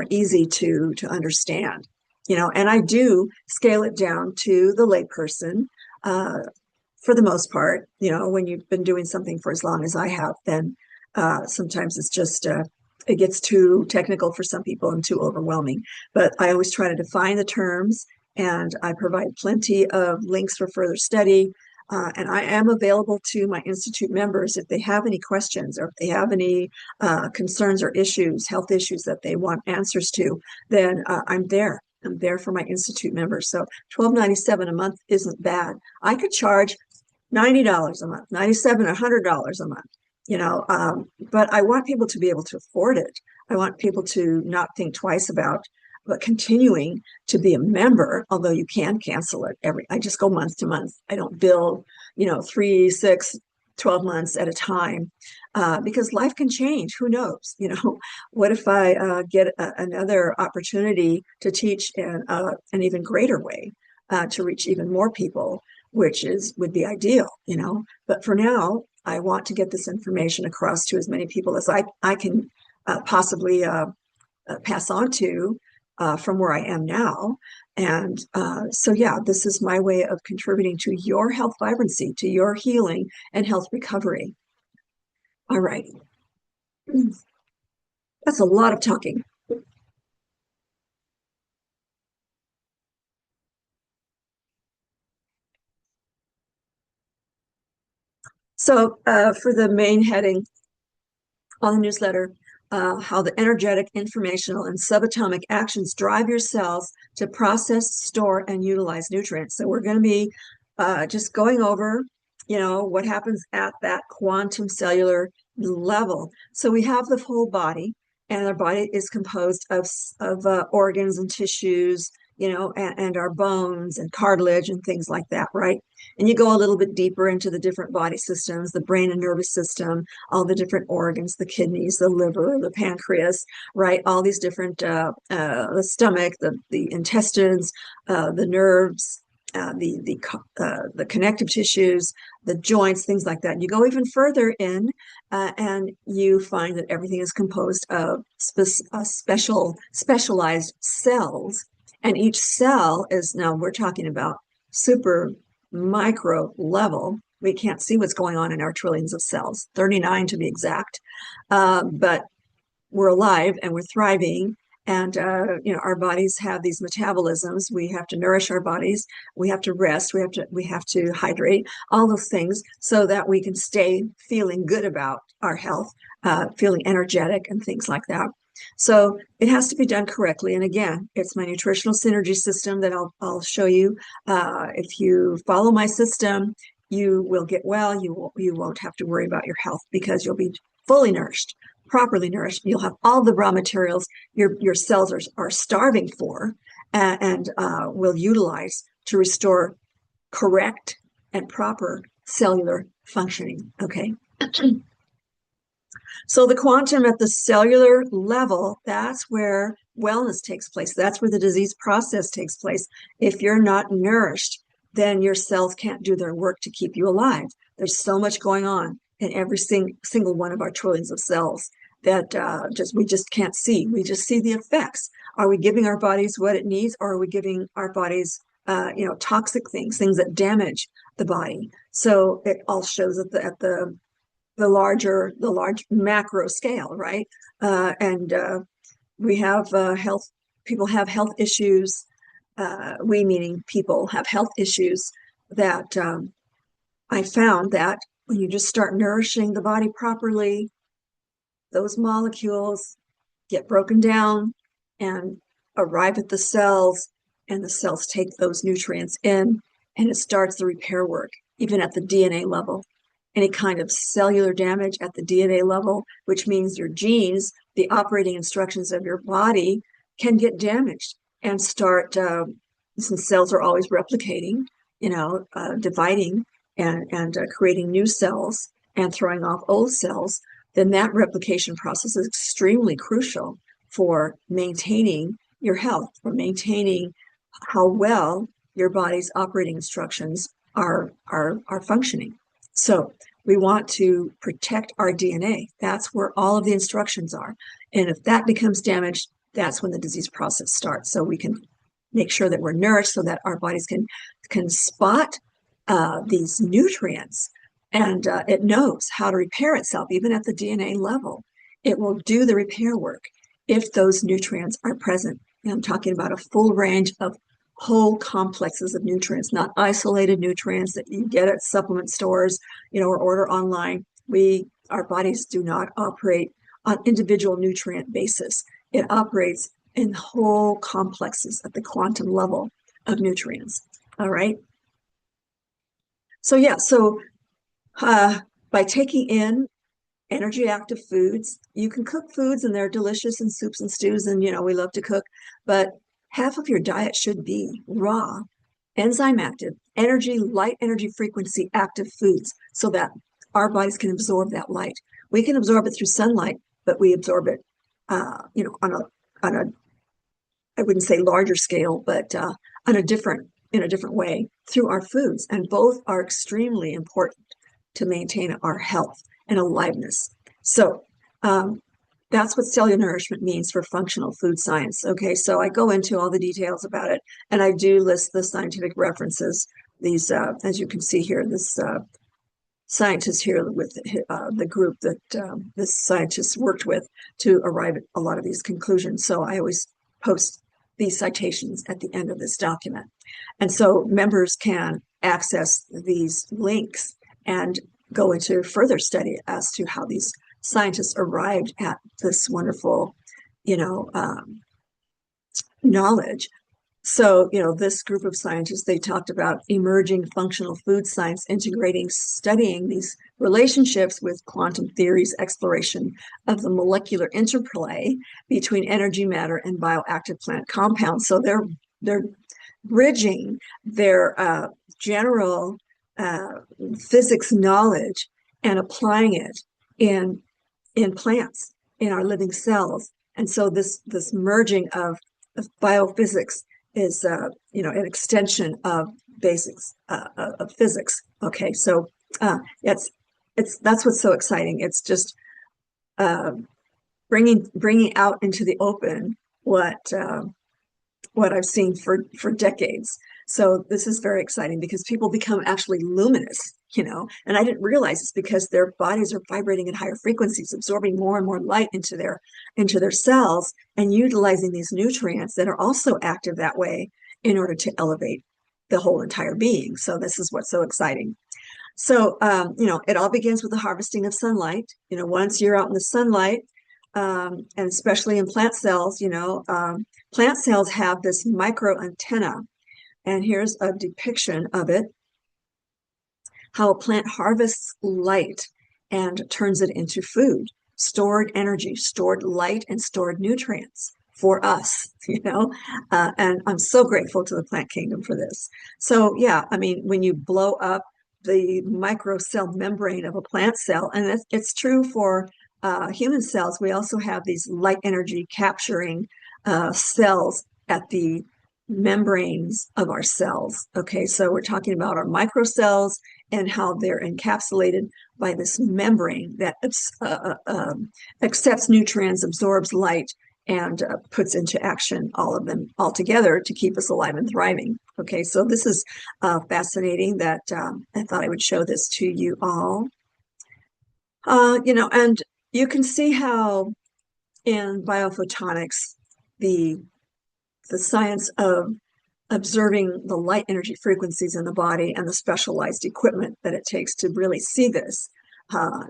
S1: easy to understand, and I do scale it down to the layperson for the most part. When you've been doing something for as long as I have, then sometimes it's just it gets too technical for some people and too overwhelming. But I always try to define the terms, and I provide plenty of links for further study. And I am available to my Institute members if they have any questions or if they have any concerns or issues, health issues that they want answers to, then I'm there. I'm there for my Institute members. So $12.97 a month isn't bad. I could charge $90 a month, $97 or $100 a month, but I want people to be able to afford it. I want people to not think twice about but continuing to be a member, although you can cancel it I just go month to month. I don't bill, 3, 6, 12 months at a time, because life can change. Who knows? What if I get another opportunity to teach in an even greater way, to reach even more people, which would be ideal, But for now, I want to get this information across to as many people as I can possibly pass on to from where I am now. And so, yeah, this is my way of contributing to your health vibrancy, to your healing and health recovery. All right. That's a lot of talking. So for the main heading on the newsletter, how the energetic, informational, and subatomic actions drive your cells to process, store, and utilize nutrients. So we're going to be just going over, what happens at that quantum cellular level. So we have the whole body, and our body is composed of organs and tissues, and our bones and cartilage and things like that, right? And you go a little bit deeper into the different body systems, the brain and nervous system, all the different organs, the kidneys, the liver, the pancreas, right? All these different, the stomach, the intestines, the nerves, the connective tissues, the joints, things like that. You go even further in, and you find that everything is composed of specialized cells. And each cell is, now we're talking about super micro level. We can't see what's going on in our trillions of cells, 39 to be exact. But we're alive and we're thriving. And, our bodies have these metabolisms. We have to nourish our bodies. We have to rest. We have to hydrate, all those things so that we can stay feeling good about our health, feeling energetic and things like that. So it has to be done correctly. And again, it's my nutritional synergy system that I'll show you. If you follow my system, you will get well. You won't have to worry about your health because you'll be fully nourished, properly nourished. You'll have all the raw materials your cells are starving for, and will utilize to restore correct and proper cellular functioning. Okay. So the quantum at the cellular level, that's where wellness takes place. That's where the disease process takes place. If you're not nourished, then your cells can't do their work to keep you alive. There's so much going on in every single one of our trillions of cells that we just can't see. We just see the effects. Are we giving our bodies what it needs, or are we giving our bodies toxic things that damage the body? So it all shows at the large macro scale, right? And we have people have health issues. We, meaning people, have health issues that I found that when you just start nourishing the body properly, those molecules get broken down and arrive at the cells, and the cells take those nutrients in, and it starts the repair work, even at the DNA level. Any kind of cellular damage at the DNA level, which means your genes, the operating instructions of your body, can get damaged and start, since cells are always replicating, dividing and creating new cells and throwing off old cells, then that replication process is extremely crucial for maintaining your health, for maintaining how well your body's operating instructions are functioning. So we want to protect our DNA. That's where all of the instructions are. And if that becomes damaged, that's when the disease process starts. So we can make sure that we're nourished so that our bodies can spot these nutrients, and it knows how to repair itself, even at the DNA level. It will do the repair work if those nutrients are present. And I'm talking about a full range of whole complexes of nutrients, not isolated nutrients that you get at supplement stores, or order online. Our bodies do not operate on individual nutrient basis. It operates in whole complexes at the quantum level of nutrients. All right. So yeah, by taking in energy active foods, you can cook foods and they're delicious in soups and stews, and we love to cook, but half of your diet should be raw, enzyme active, light energy frequency active foods, so that our bodies can absorb that light. We can absorb it through sunlight, but we absorb it, on a I wouldn't say larger scale, but in a different way through our foods. And both are extremely important to maintain our health and aliveness. So that's what cellular nourishment means for functional food science. Okay, so I go into all the details about it, and I do list the scientific references. These, as you can see here, this scientist here with the group that this scientist worked with to arrive at a lot of these conclusions. So I always post these citations at the end of this document. And so members can access these links and go into further study as to how these scientists arrived at this wonderful, knowledge. So, this group of scientists, they talked about emerging functional food science, studying these relationships with quantum theory's exploration of the molecular interplay between energy, matter, and bioactive plant compounds. So they're bridging their general physics knowledge and applying it in plants, in our living cells. And so this merging of biophysics is an extension of basics of physics. Okay, so that's what's so exciting. It's just bringing out into the open what I've seen for decades. So this is very exciting because people become actually luminous, and I didn't realize it's because their bodies are vibrating at higher frequencies, absorbing more and more light into their cells and utilizing these nutrients that are also active that way in order to elevate the whole entire being. So this is what's so exciting. So, it all begins with the harvesting of sunlight. Once you're out in the sunlight, and especially in plant cells, plant cells have this micro antenna. And here's a depiction of it, how a plant harvests light and turns it into food, stored energy, stored light, and stored nutrients for us, and I'm so grateful to the plant kingdom for this. So yeah, I mean, when you blow up the microcell membrane of a plant cell, and it's true for human cells, we also have these light energy capturing cells at the membranes of our cells. Okay, so we're talking about our microcells and how they're encapsulated by this membrane that accepts nutrients, absorbs light, and puts into action all of them all together to keep us alive and thriving. Okay, so this is fascinating that I thought I would show this to you all. And you can see how in biophotonics, the science of observing the light energy frequencies in the body and the specialized equipment that it takes to really see this.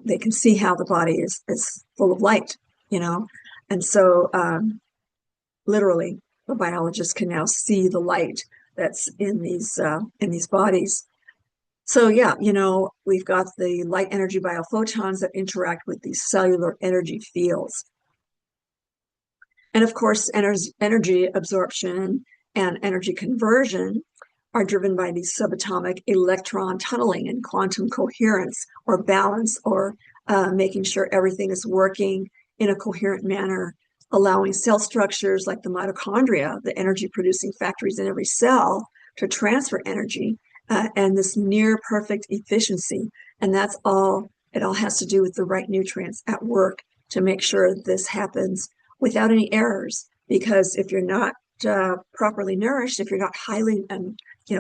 S1: They can see how the body is full of light, and so literally the biologists can now see the light that's in these bodies. So yeah, we've got the light energy biophotons that interact with these cellular energy fields. And of course, energy absorption and energy conversion are driven by these subatomic electron tunneling and quantum coherence or balance, or making sure everything is working in a coherent manner, allowing cell structures like the mitochondria, the energy producing factories in every cell, to transfer energy and this near perfect efficiency. And it all has to do with the right nutrients at work to make sure this happens without any errors. Because if you're not properly nourished, if you're not highly and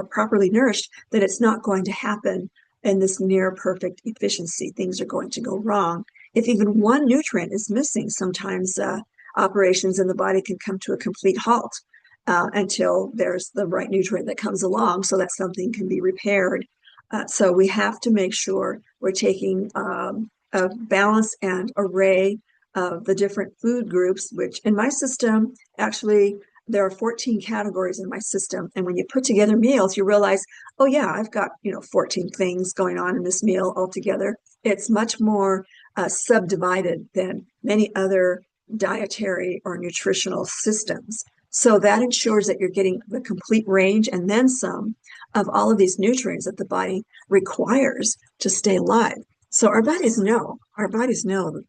S1: properly nourished, then it's not going to happen in this near perfect efficiency. Things are going to go wrong if even one nutrient is missing, sometimes operations in the body can come to a complete halt until there's the right nutrient that comes along so that something can be repaired. So we have to make sure we're taking a balance and array of the different food groups, which in my system, actually, there are 14 categories in my system. And when you put together meals, you realize, oh yeah, I've got, 14 things going on in this meal altogether. It's much more subdivided than many other dietary or nutritional systems. So that ensures that you're getting the complete range and then some of all of these nutrients that the body requires to stay alive. So our bodies know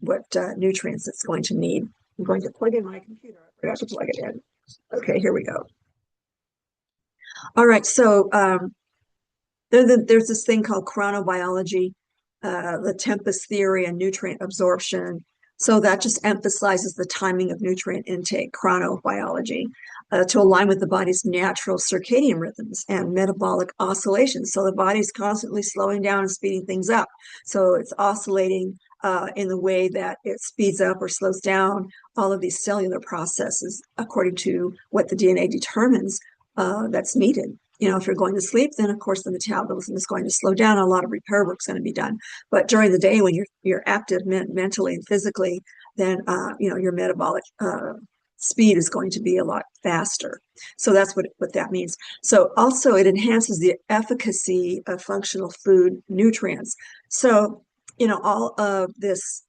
S1: what nutrients it's going to need. I'm going to plug in my computer. I forgot to plug it in. Okay, here we go. All right, so there's this thing called chronobiology, the tempest theory and nutrient absorption. So that just emphasizes the timing of nutrient intake, chronobiology, to align with the body's natural circadian rhythms and metabolic oscillations. So the body's constantly slowing down and speeding things up. So it's oscillating in the way that it speeds up or slows down all of these cellular processes according to what the DNA determines that's needed. If you're going to sleep, then of course the metabolism is going to slow down. A lot of repair work is going to be done. But during the day, when you're active mentally and physically, then your metabolic speed is going to be a lot faster. So that's what that means. So also it enhances the efficacy of functional food nutrients. So all of these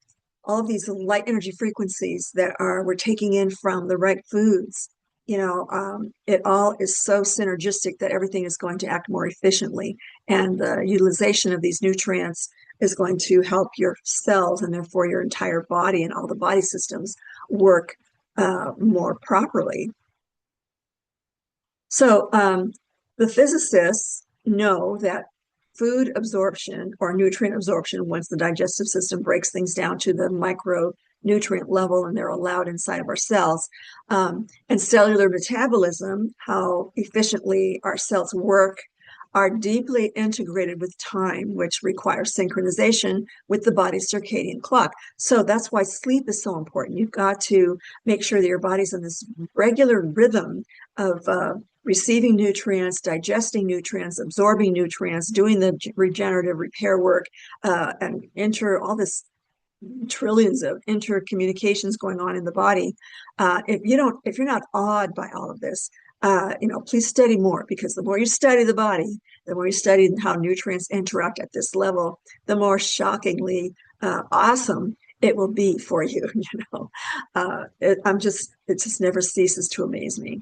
S1: light energy frequencies that we're taking in from the right foods. It all is so synergistic that everything is going to act more efficiently. And the utilization of these nutrients is going to help your cells and therefore your entire body and all the body systems work more properly. So the physicists know that food absorption or nutrient absorption, once the digestive system breaks things down to the micronutrient level and they're allowed inside of our cells, and cellular metabolism, how efficiently our cells work, are deeply integrated with time, which requires synchronization with the body's circadian clock. So that's why sleep is so important. You've got to make sure that your body's in this regular rhythm of receiving nutrients, digesting nutrients, absorbing nutrients, doing the regenerative repair work, and all this trillions of intercommunications going on in the body. If you're not awed by all of this, please study more, because the more you study the body, the more you study how nutrients interact at this level, the more shockingly awesome it will be for you. It just never ceases to amaze me.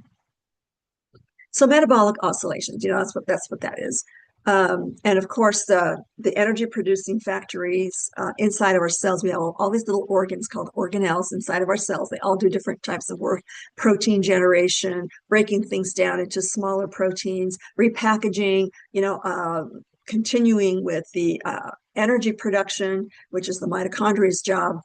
S1: So metabolic oscillations, that's what that is. And of course, the energy producing factories inside of our cells, we have all these little organs called organelles inside of our cells. They all do different types of work: protein generation, breaking things down into smaller proteins, repackaging, continuing with the energy production, which is the mitochondria's job.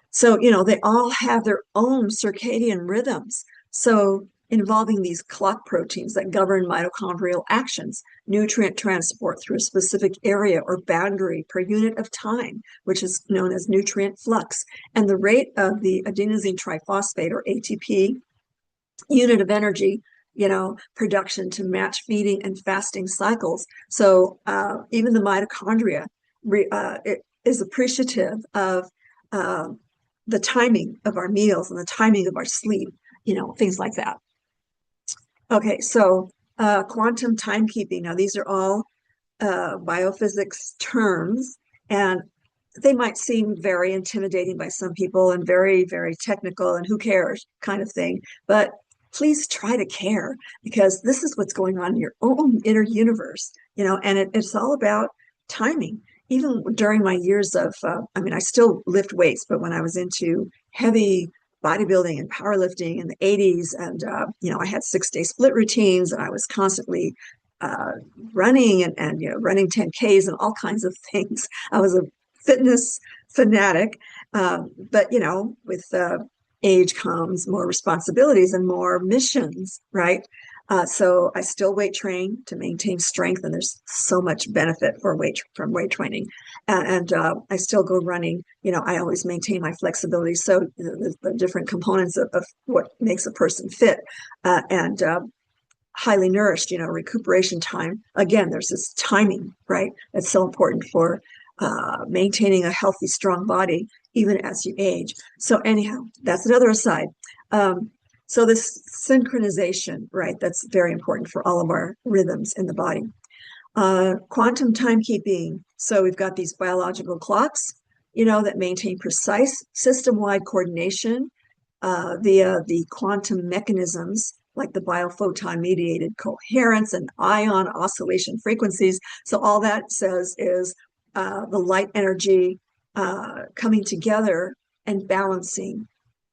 S1: So they all have their own circadian rhythms. So involving these clock proteins that govern mitochondrial actions, nutrient transport through a specific area or boundary per unit of time, which is known as nutrient flux, and the rate of the adenosine triphosphate, or ATP, unit of energy, production to match feeding and fasting cycles. So even the mitochondria it is appreciative of the timing of our meals and the timing of our sleep, things like that. Okay, so quantum timekeeping. Now, these are all biophysics terms, and they might seem very intimidating by some people and very, very technical and who cares kind of thing. But please try to care, because this is what's going on in your own inner universe, and it's all about timing. Even during my years of, I still lift weights, but when I was into heavy bodybuilding and powerlifting in the 80s, and I had 6-day split routines, and I was constantly running and running 10Ks and all kinds of things. I was a fitness fanatic, but with age comes more responsibilities and more missions, right? So I still weight train to maintain strength, and there's so much benefit from weight training. And I still go running. I always maintain my flexibility. So the different components of what makes a person fit, and highly nourished, recuperation time. Again, there's this timing, right? That's so important for maintaining a healthy, strong body, even as you age. So anyhow, that's another aside. So this synchronization, right? That's very important for all of our rhythms in the body. Quantum timekeeping. So we've got these biological clocks, that maintain precise system-wide coordination via the quantum mechanisms like the biophoton-mediated coherence and ion oscillation frequencies. So all that says is the light energy coming together and balancing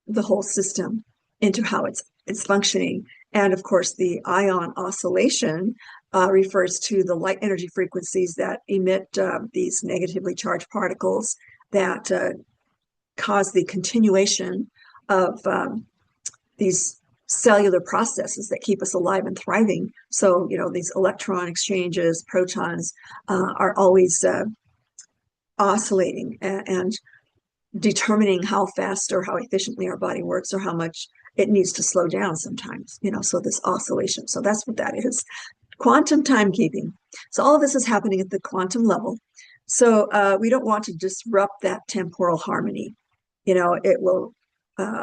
S1: the whole system into how it's functioning. And of course, the ion oscillation refers to the light energy frequencies that emit these negatively charged particles that cause the continuation of these cellular processes that keep us alive and thriving. So, these electron exchanges, protons are always oscillating and determining how fast or how efficiently our body works or how much it needs to slow down sometimes, so this oscillation. So that's what that is. Quantum timekeeping. So all of this is happening at the quantum level. So we don't want to disrupt that temporal harmony. It will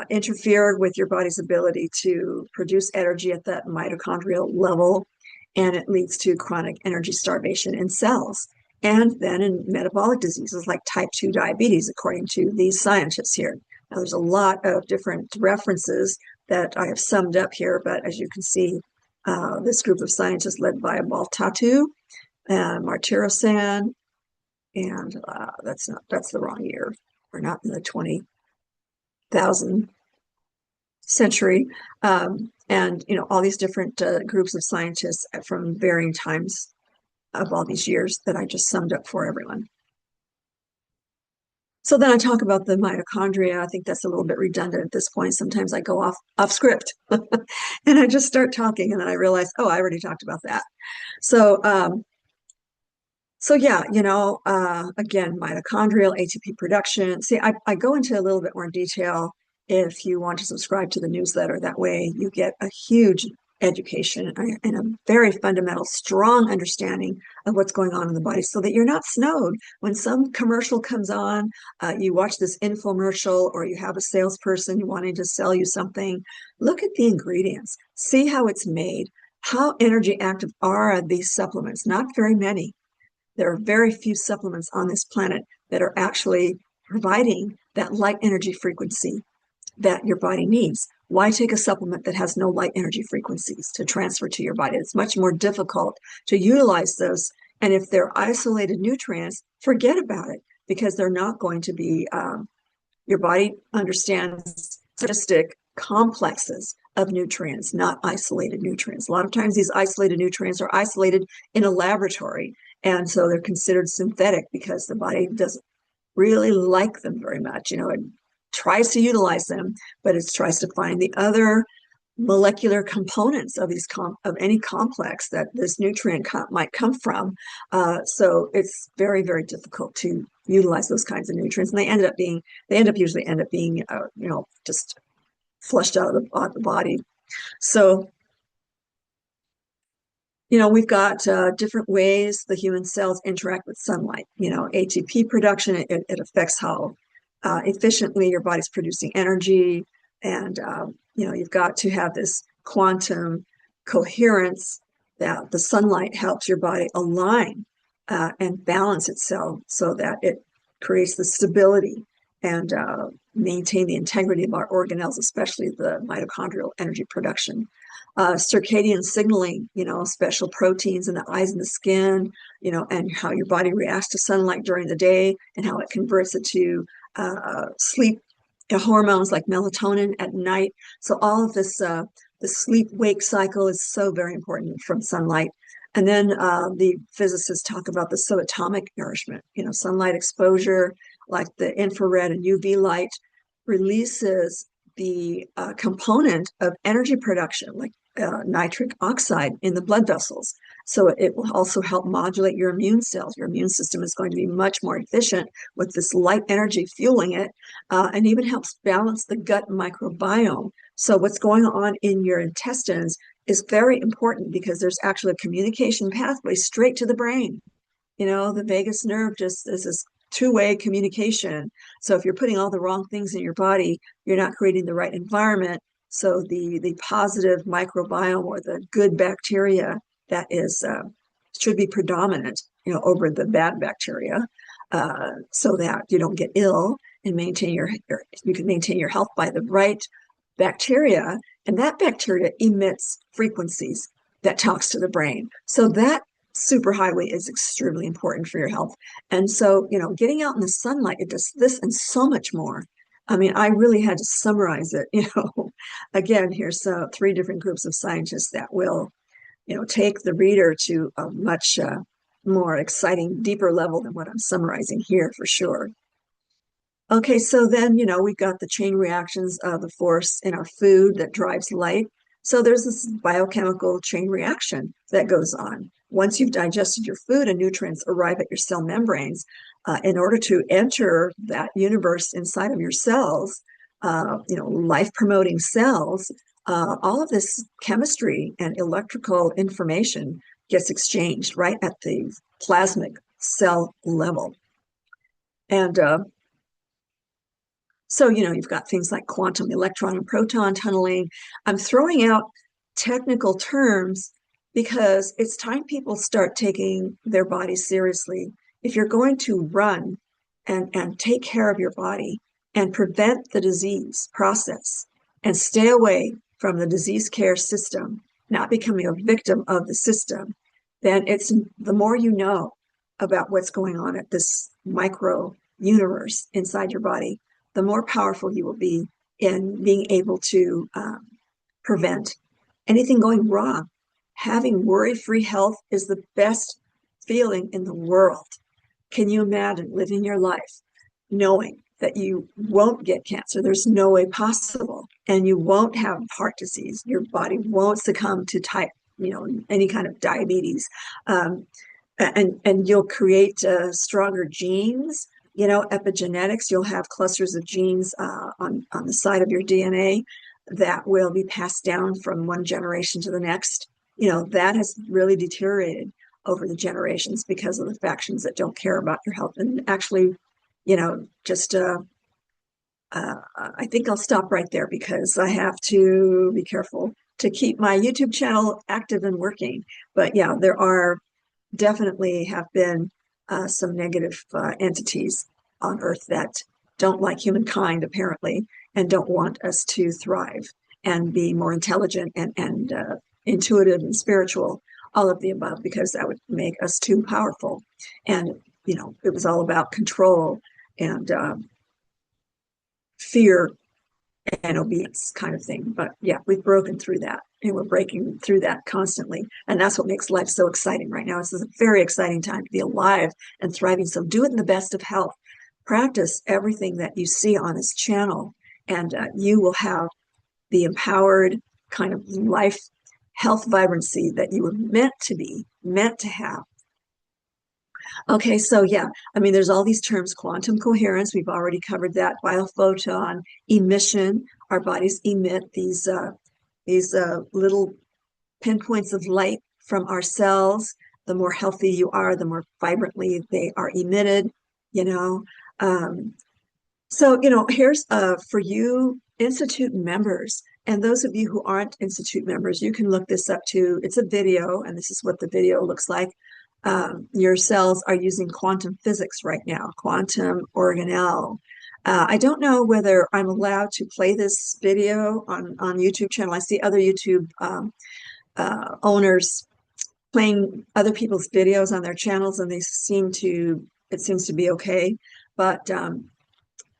S1: interfere with your body's ability to produce energy at that mitochondrial level, and it leads to chronic energy starvation in cells, and then in metabolic diseases like type 2 diabetes, according to these scientists here. Now, there's a lot of different references that I have summed up here, but as you can see, this group of scientists led by Baltatu and Martirosyan, and that's the wrong year. We're not in the 20,000 century, and all these different groups of scientists from varying times of all these years that I just summed up for everyone. So then I talk about the mitochondria. I think that's a little bit redundant at this point. Sometimes I go off script and I just start talking, and then I realize, oh, I already talked about that. So yeah, again, mitochondrial ATP production. See, I go into a little bit more detail if you want to subscribe to the newsletter. That way you get a huge education and a very fundamental, strong understanding of what's going on in the body so that you're not snowed. When some commercial comes on, you watch this infomercial, or you have a salesperson wanting to sell you something, look at the ingredients, see how it's made, how energy active are these supplements. Not very many. There are very few supplements on this planet that are actually providing that light energy frequency that your body needs. Why take a supplement that has no light energy frequencies to transfer to your body? It's much more difficult to utilize those. And if they're isolated nutrients, forget about it, because they're not going to be, your body understands synergistic complexes of nutrients, not isolated nutrients. A lot of times these isolated nutrients are isolated in a laboratory, and so they're considered synthetic because the body doesn't really like them very much. It tries to utilize them, but it tries to find the other molecular components of these of any complex that this nutrient might come from. So it's very, very difficult to utilize those kinds of nutrients, and they usually end up being just flushed out of the body. So we've got different ways the human cells interact with sunlight. ATP production, it affects how efficiently your body's producing energy. And, you've got to have this quantum coherence that the sunlight helps your body align and balance itself so that it creates the stability and maintain the integrity of our organelles, especially the mitochondrial energy production. Circadian signaling, special proteins in the eyes and the skin, and how your body reacts to sunlight during the day and how it converts it to sleep hormones like melatonin at night. So all of this, the sleep-wake cycle is so very important from sunlight. And then the physicists talk about the subatomic nourishment. Sunlight exposure, like the infrared and UV light, releases the component of energy production, like nitric oxide in the blood vessels. So it will also help modulate your immune cells. Your immune system is going to be much more efficient with this light energy fueling it, and even helps balance the gut microbiome. So what's going on in your intestines is very important because there's actually a communication pathway straight to the brain. The vagus nerve just is this two-way communication. So if you're putting all the wrong things in your body, you're not creating the right environment. So the positive microbiome or the good bacteria that is should be predominant, over the bad bacteria, so that you don't get ill and you can maintain your health by the right bacteria. And that bacteria emits frequencies that talks to the brain. So that superhighway is extremely important for your health. And so, getting out in the sunlight, it does this and so much more. I mean, I really had to summarize it. Again, here's 3 different groups of scientists that will, take the reader to a much more exciting, deeper level than what I'm summarizing here for sure. Okay, so then, we've got the chain reactions of the force in our food that drives light. So there's this biochemical chain reaction that goes on. Once you've digested your food and nutrients arrive at your cell membranes, in order to enter that universe inside of your cells, life-promoting cells, all of this chemistry and electrical information gets exchanged right at the plasmic cell level. And so, you've got things like quantum electron and proton tunneling. I'm throwing out technical terms because it's time people start taking their bodies seriously. If you're going to run and take care of your body and prevent the disease process and stay away from the disease care system, not becoming a victim of the system, then it's the more you know about what's going on at this micro universe inside your body, the more powerful you will be in being able to prevent anything going wrong. Having worry-free health is the best feeling in the world. Can you imagine living your life knowing that you won't get cancer? There's no way possible. And you won't have heart disease. Your body won't succumb to any kind of diabetes. And you'll create stronger genes. Epigenetics, you'll have clusters of genes on the side of your DNA that will be passed down from one generation to the next. That has really deteriorated over the generations because of the factions that don't care about your health. And actually, I think I'll stop right there because I have to be careful to keep my YouTube channel active and working. But yeah, there are definitely have been some negative entities on Earth that don't like humankind, apparently, and don't want us to thrive and be more intelligent and intuitive and spiritual, all of the above, because that would make us too powerful. And, it was all about control and fear and obedience kind of thing. But yeah, we've broken through that. And we're breaking through that constantly. And that's what makes life so exciting right now. This is a very exciting time to be alive and thriving. So do it in the best of health. Practice everything that you see on this channel, and you will have the empowered kind of life, health vibrancy that you were meant to have. Okay, so yeah, I mean, there's all these terms: quantum coherence, we've already covered that; biophoton emission, our bodies emit these little pinpoints of light from our cells. The more healthy you are, the more vibrantly they are emitted, So, here's for you Institute members, and those of you who aren't Institute members, you can look this up too. It's a video, and this is what the video looks like. Your cells are using quantum physics right now, quantum organelle. I don't know whether I'm allowed to play this video on YouTube channel. I see other YouTube owners playing other people's videos on their channels, and it seems to be okay. But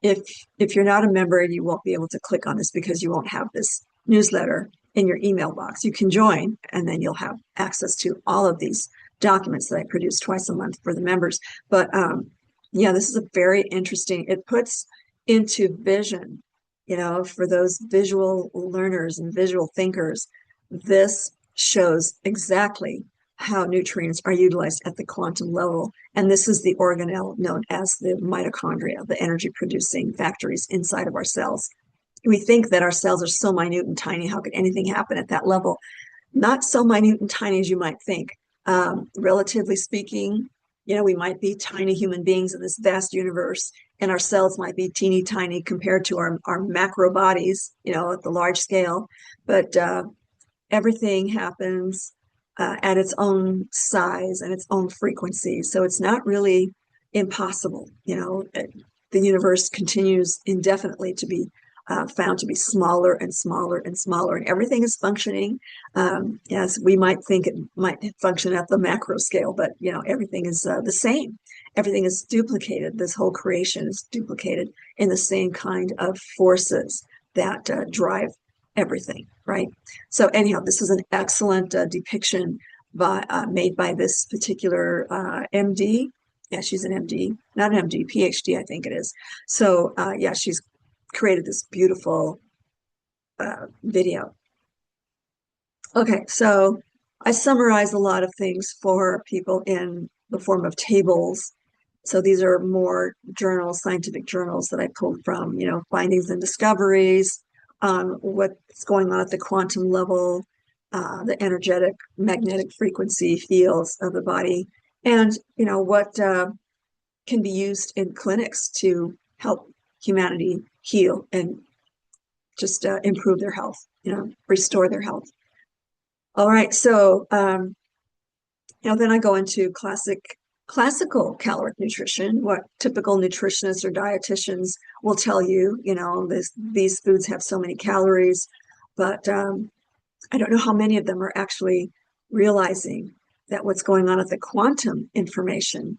S1: if you're not a member, you won't be able to click on this because you won't have this newsletter in your email box. You can join, and then you'll have access to all of these documents that I produce twice a month for the members. But yeah, this is a very interesting, it puts into vision, for those visual learners and visual thinkers, This shows exactly how nutrients are utilized at the quantum level. And this is the organelle known as the mitochondria, the energy producing factories inside of our cells. We think that our cells are so minute and tiny. How could anything happen at that level? Not so minute and tiny as you might think. Relatively speaking, we might be tiny human beings in this vast universe, and our cells might be teeny tiny compared to our macro bodies, at the large scale. But everything happens at its own size and its own frequency. So it's not really impossible. The universe continues indefinitely to be found to be smaller and smaller and smaller, and everything is functioning as we might think it might function at the macro scale, but everything is the same. Everything is duplicated. This whole creation is duplicated in the same kind of forces that drive everything, right? So anyhow, this is an excellent depiction made by this particular MD. Yeah, she's an MD, not an MD, PhD, I think it is. So yeah, she's created this beautiful video. Okay, so I summarize a lot of things for people in the form of tables. So these are more journals, scientific journals that I pulled from, findings and discoveries, what's going on at the quantum level, the energetic, magnetic frequency fields of the body, and what can be used in clinics to help humanity heal and just improve their health, restore their health. All right, so then I go into classical caloric nutrition, what typical nutritionists or dietitians will tell you, these foods have so many calories, but I don't know how many of them are actually realizing that what's going on at the quantum information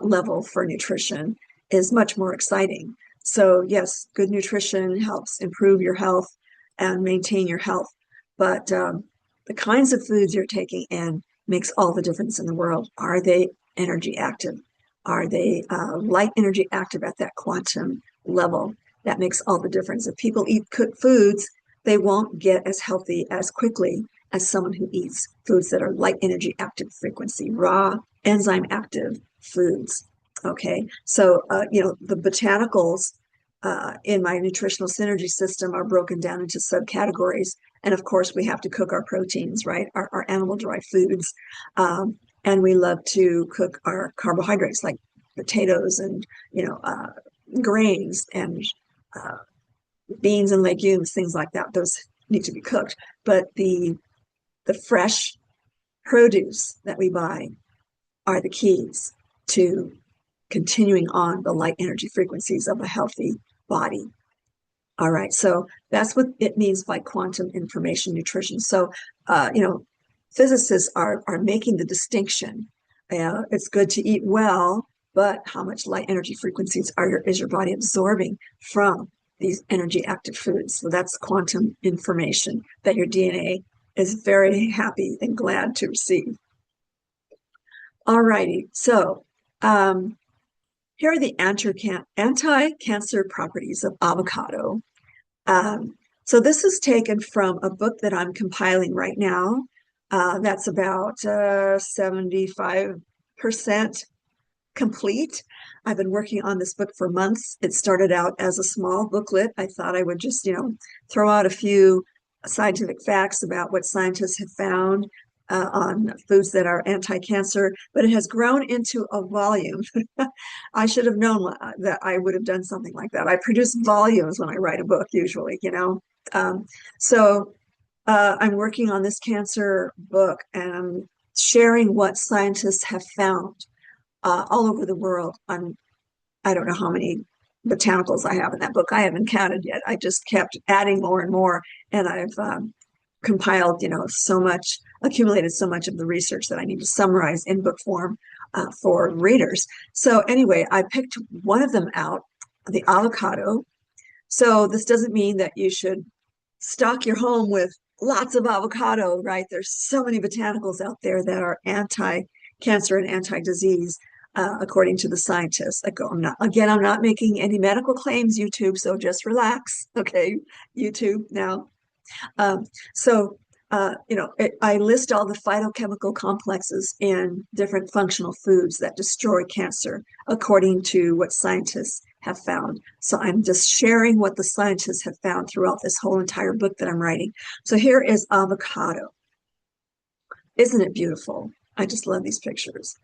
S1: level for nutrition is much more exciting. So yes, good nutrition helps improve your health and maintain your health, but the kinds of foods you're taking in makes all the difference in the world. Are they energy active? Are they light energy active at that quantum level? That makes all the difference. If people eat cooked foods, they won't get as healthy as quickly as someone who eats foods that are light energy active frequency, raw, enzyme active foods. Okay, so the botanicals in my nutritional synergy system are broken down into subcategories. And of course, we have to cook our proteins, right? Our animal-derived foods. And we love to cook our carbohydrates like potatoes and, grains and beans and legumes, things like that. Those need to be cooked. But the fresh produce that we buy are the keys to continuing on the light energy frequencies of a healthy body. All right, so that's what it means by quantum information nutrition. So, physicists are making the distinction. It's good to eat well, but how much light energy frequencies is your body absorbing from these energy active foods? So that's quantum information that your DNA is very happy and glad to receive. All righty, so here are the anti-cancer properties of avocado. So this is taken from a book that I'm compiling right now. That's about 75% complete. I've been working on this book for months. It started out as a small booklet. I thought I would just, throw out a few scientific facts about what scientists have found on foods that are anti-cancer, but it has grown into a volume. I should have known that I would have done something like that. I produce volumes when I write a book, usually, So I'm working on this cancer book and sharing what scientists have found all over the world. I don't know how many botanicals I have in that book. I haven't counted yet. I just kept adding more and more, and I've compiled, accumulated so much of the research that I need to summarize in book form for readers. So anyway, I picked one of them out, the avocado. So this doesn't mean that you should stock your home with lots of avocado, right? There's so many botanicals out there that are anti-cancer and anti-disease, according to the scientists. I'm not making any medical claims, YouTube, so just relax, okay, YouTube now. So I list all the phytochemical complexes in different functional foods that destroy cancer according to what scientists have found. So I'm just sharing what the scientists have found throughout this whole entire book that I'm writing. So here is avocado. Isn't it beautiful? I just love these pictures.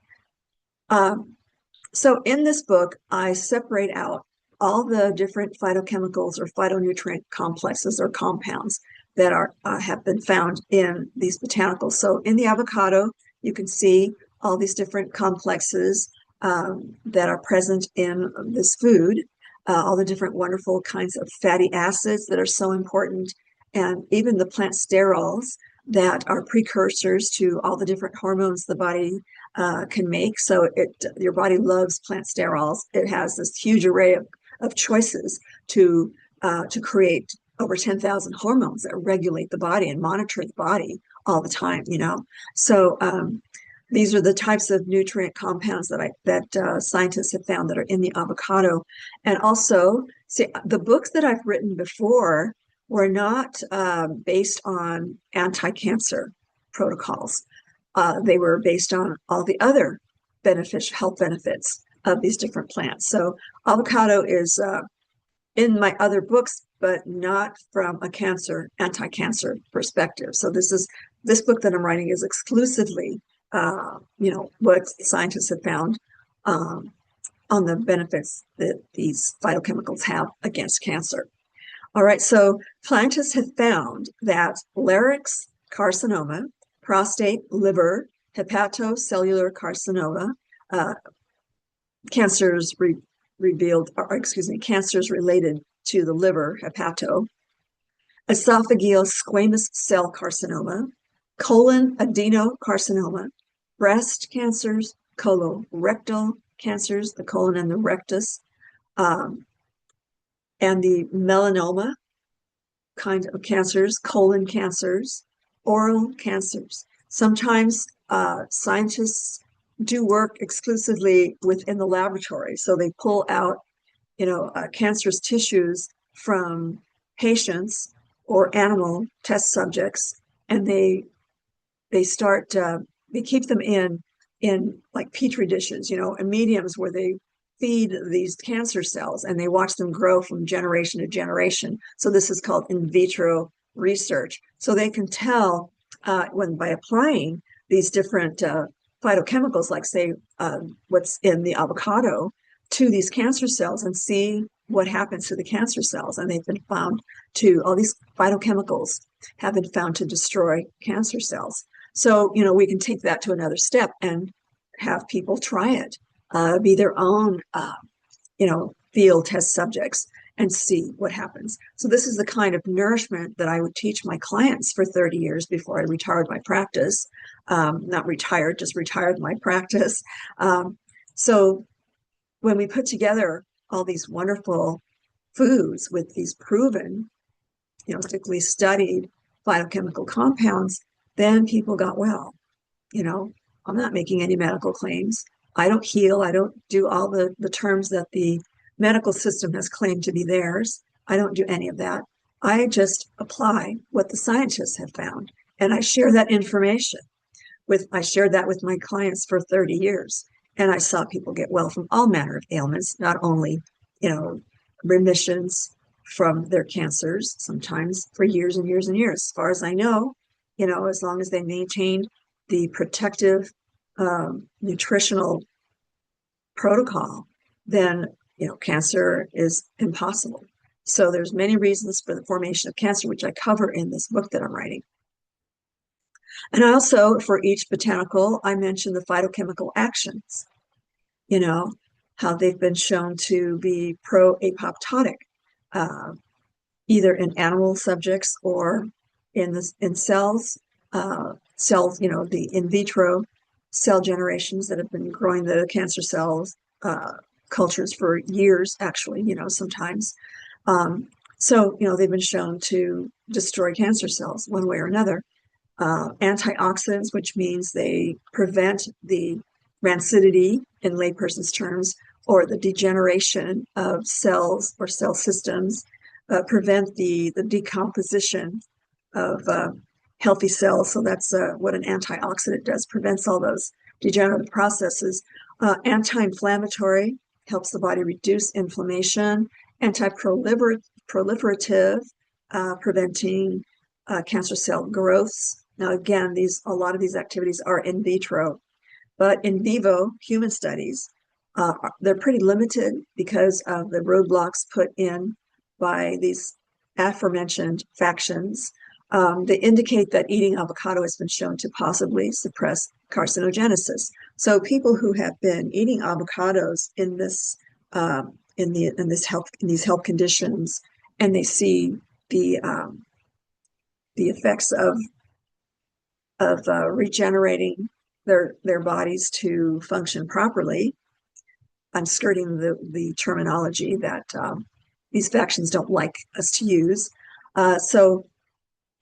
S1: So in this book, I separate out all the different phytochemicals or phytonutrient complexes or compounds that have been found in these botanicals. So in the avocado, you can see all these different complexes that are present in this food, all the different wonderful kinds of fatty acids that are so important, and even the plant sterols that are precursors to all the different hormones the body can make. So your body loves plant sterols. It has this huge array of choices to create over 10,000 hormones that regulate the body and monitor the body all the time, So these are the types of nutrient compounds that scientists have found that are in the avocado. And also, see, the books that I've written before were not based on anti-cancer protocols. They were based on all the other health benefits of these different plants. So avocado is in my other books, but not from a anti-cancer perspective. So this book that I'm writing is exclusively, what scientists have found on the benefits that these phytochemicals have against cancer. All right, so scientists have found that larynx carcinoma, prostate, liver, hepatocellular carcinoma, cancers cancers related to the liver, hepato, esophageal squamous cell carcinoma, colon adenocarcinoma, breast cancers, colorectal cancers, the colon and the rectus, and the melanoma kind of cancers, colon cancers, oral cancers. Sometimes scientists do work exclusively within the laboratory. So they pull out, cancerous tissues from patients or animal test subjects, and they keep them in like petri dishes, and mediums where they feed these cancer cells and they watch them grow from generation to generation. So this is called in vitro research. So they can tell by applying these different phytochemicals, like say what's in the avocado, to these cancer cells and see what happens to the cancer cells. And they've been found all these phytochemicals have been found to destroy cancer cells. So, we can take that to another step and have people try it, be their own, field test subjects and see what happens. So this is the kind of nourishment that I would teach my clients for 30 years before I retired my practice. Not retired, just retired my practice. So when we put together all these wonderful foods with these proven, particularly studied phytochemical compounds, then people got well. I'm not making any medical claims. I don't heal. I don't do all the terms that the medical system has claimed to be theirs. I don't do any of that. I just apply what the scientists have found, and I share that information I shared that with my clients for 30 years, and I saw people get well from all manner of ailments, not only, remissions from their cancers, sometimes for years and years and years. As far as I know, as long as they maintained the protective nutritional protocol, then cancer is impossible. So there's many reasons for the formation of cancer, which I cover in this book that I'm writing. And also, for each botanical, I mention the phytochemical actions, how they've been shown to be pro-apoptotic, either in animal subjects or in cells, the in vitro cell generations that have been growing the cancer cells, cultures for years, actually, sometimes. So, they've been shown to destroy cancer cells one way or another. Antioxidants, which means they prevent the rancidity, in layperson's terms, or the degeneration of cells or cell systems, prevent the decomposition of healthy cells. So that's what an antioxidant does, prevents all those degenerative processes. Anti-inflammatory, helps the body reduce inflammation. Anti-proliferative, preventing cancer cell growths. Now, again, a lot of these activities are in vitro, but in vivo human studies, they're pretty limited because of the roadblocks put in by these aforementioned factions. They indicate that eating avocado has been shown to possibly suppress carcinogenesis. So people who have been eating avocados in these health conditions, and they see the effects of regenerating their bodies to function properly. I'm skirting the terminology that these factions don't like us to use. So,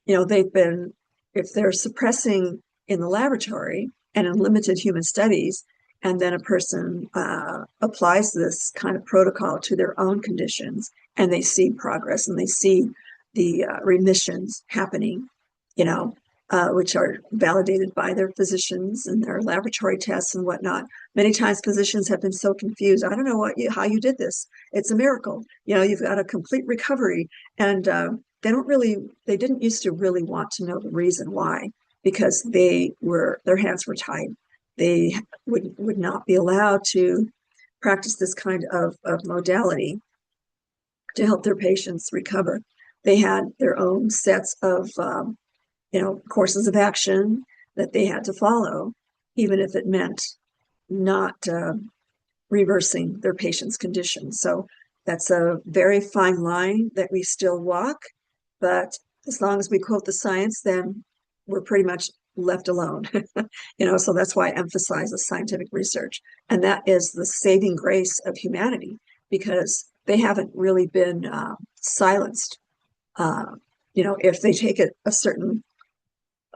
S1: they've been, if they're suppressing in the laboratory and in limited human studies, and then a person applies this kind of protocol to their own conditions, and they see progress and they see the remissions happening, which are validated by their physicians and their laboratory tests and whatnot. Many times physicians have been so confused. I don't know how you did this. It's a miracle. You've got a complete recovery. And they didn't used to really want to know the reason why, because their hands were tied. They would not be allowed to practice this kind of modality to help their patients recover. They had their own sets of courses of action that they had to follow, even if it meant not reversing their patient's condition. So that's a very fine line that we still walk, but as long as we quote the science, then we're pretty much left alone. So that's why I emphasize the scientific research. And that is the saving grace of humanity, because they haven't really been silenced. If they take it a certain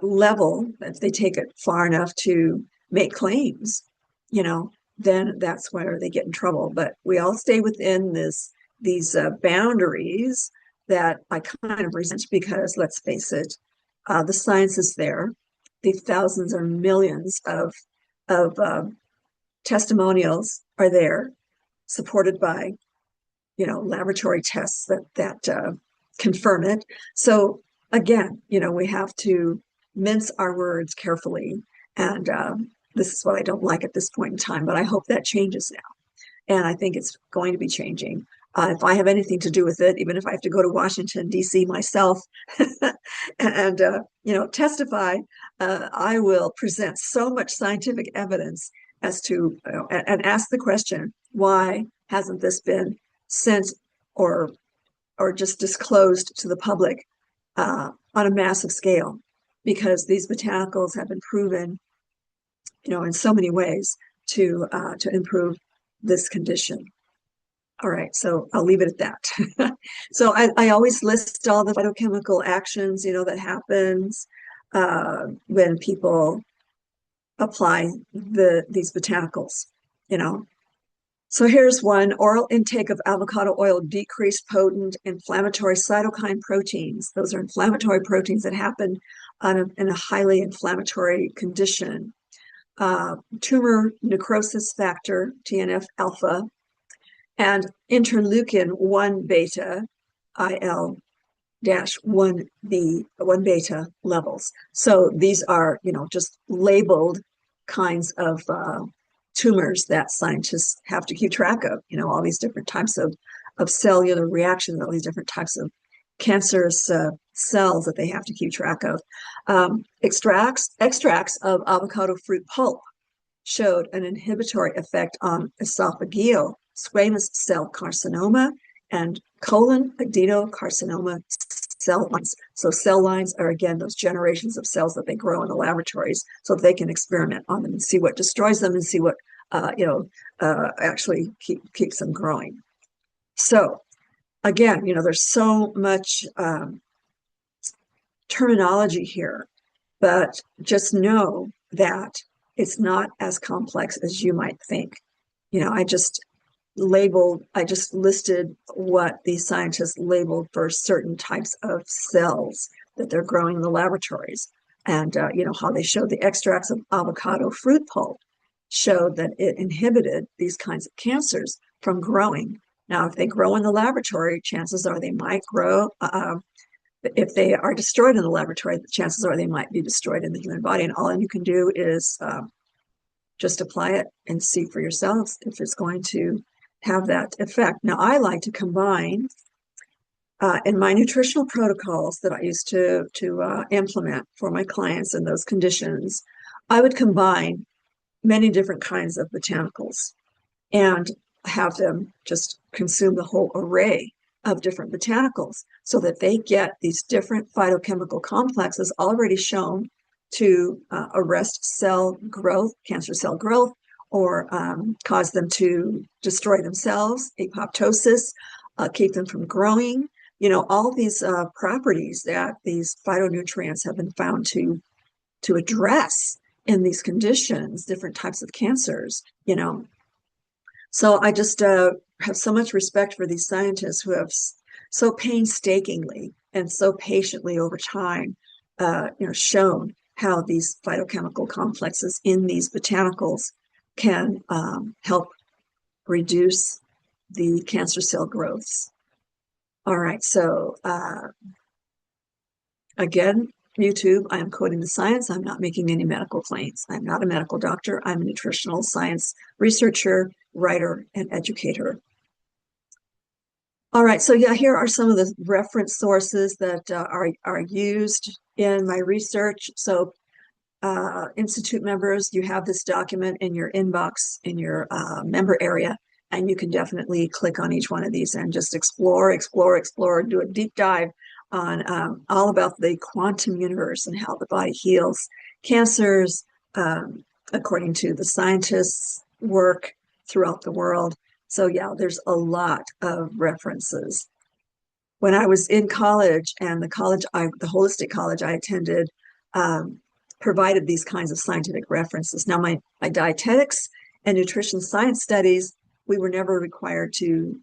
S1: level, if they take it far enough to make claims, then that's where they get in trouble. But we all stay within these boundaries that I kind of resent, because let's face it, the science is there. The thousands or millions of testimonials are there, supported by laboratory tests that confirm it. So again, we have to mince our words carefully, and this is what I don't like at this point in time, but I hope that changes now, and I think it's going to be changing. If I have anything to do with it, even if I have to go to Washington, D.C. myself and testify, I will present so much scientific evidence as to and ask the question, why hasn't this been sent or just disclosed to the public on a massive scale? Because these botanicals have been proven, in so many ways to improve this condition. All right, so I'll leave it at that. So I always list all the phytochemical actions, that happens when people apply these botanicals, So here's one: oral intake of avocado oil decreased potent inflammatory cytokine proteins. Those are inflammatory proteins that happen in a highly inflammatory condition. Tumor necrosis factor, TNF alpha, and interleukin 1 beta, IL-1 beta levels. So these are, just labeled kinds of tumors that scientists have to keep track of, all these different types of cellular reactions, all these different types of cancerous cells that they have to keep track of. Extracts of avocado fruit pulp showed an inhibitory effect on esophageal squamous cell carcinoma and colon adenocarcinoma cell lines. So cell lines are, again, those generations of cells that they grow in the laboratories, so that they can experiment on them and see what destroys them and see what actually keeps them growing. So again, there's so much terminology here, but just know that it's not as complex as you might think. I just listed what these scientists labeled for certain types of cells that they're growing in the laboratories. And you know how they showed the extracts of avocado fruit pulp showed that it inhibited these kinds of cancers from growing. Now, if they grow in the laboratory, chances are they might grow. If they are destroyed in the laboratory, the chances are they might be destroyed in the human body. And all you can do is just apply it and see for yourselves if it's going to have that effect. Now, I like to combine in my nutritional protocols that I used to implement for my clients in those conditions. I would combine many different kinds of botanicals and have them just consume the whole array of different botanicals so that they get these different phytochemical complexes already shown to arrest cell growth, cancer cell growth, or cause them to destroy themselves, apoptosis, keep them from growing. You know, all these properties that these phytonutrients have been found to address in these conditions, different types of cancers, you know. So I just have so much respect for these scientists who have so painstakingly and so patiently over time, you know, shown how these phytochemical complexes in these botanicals can help reduce the cancer cell growths. All right, so again, YouTube, I am quoting the science. I'm not making any medical claims. I'm not a medical doctor. I'm a nutritional science researcher, writer, and educator. All right, so yeah, here are some of the reference sources that are used in my research. So Institute members, you have this document in your inbox, in your member area, and you can definitely click on each one of these and just explore, do a deep dive on all about the quantum universe and how the body heals cancers according to the scientists' work throughout the world. So yeah, there's a lot of references. When I was in college, and the holistic college I attended, provided these kinds of scientific references. Now, my dietetics and nutrition science studies, we were never required to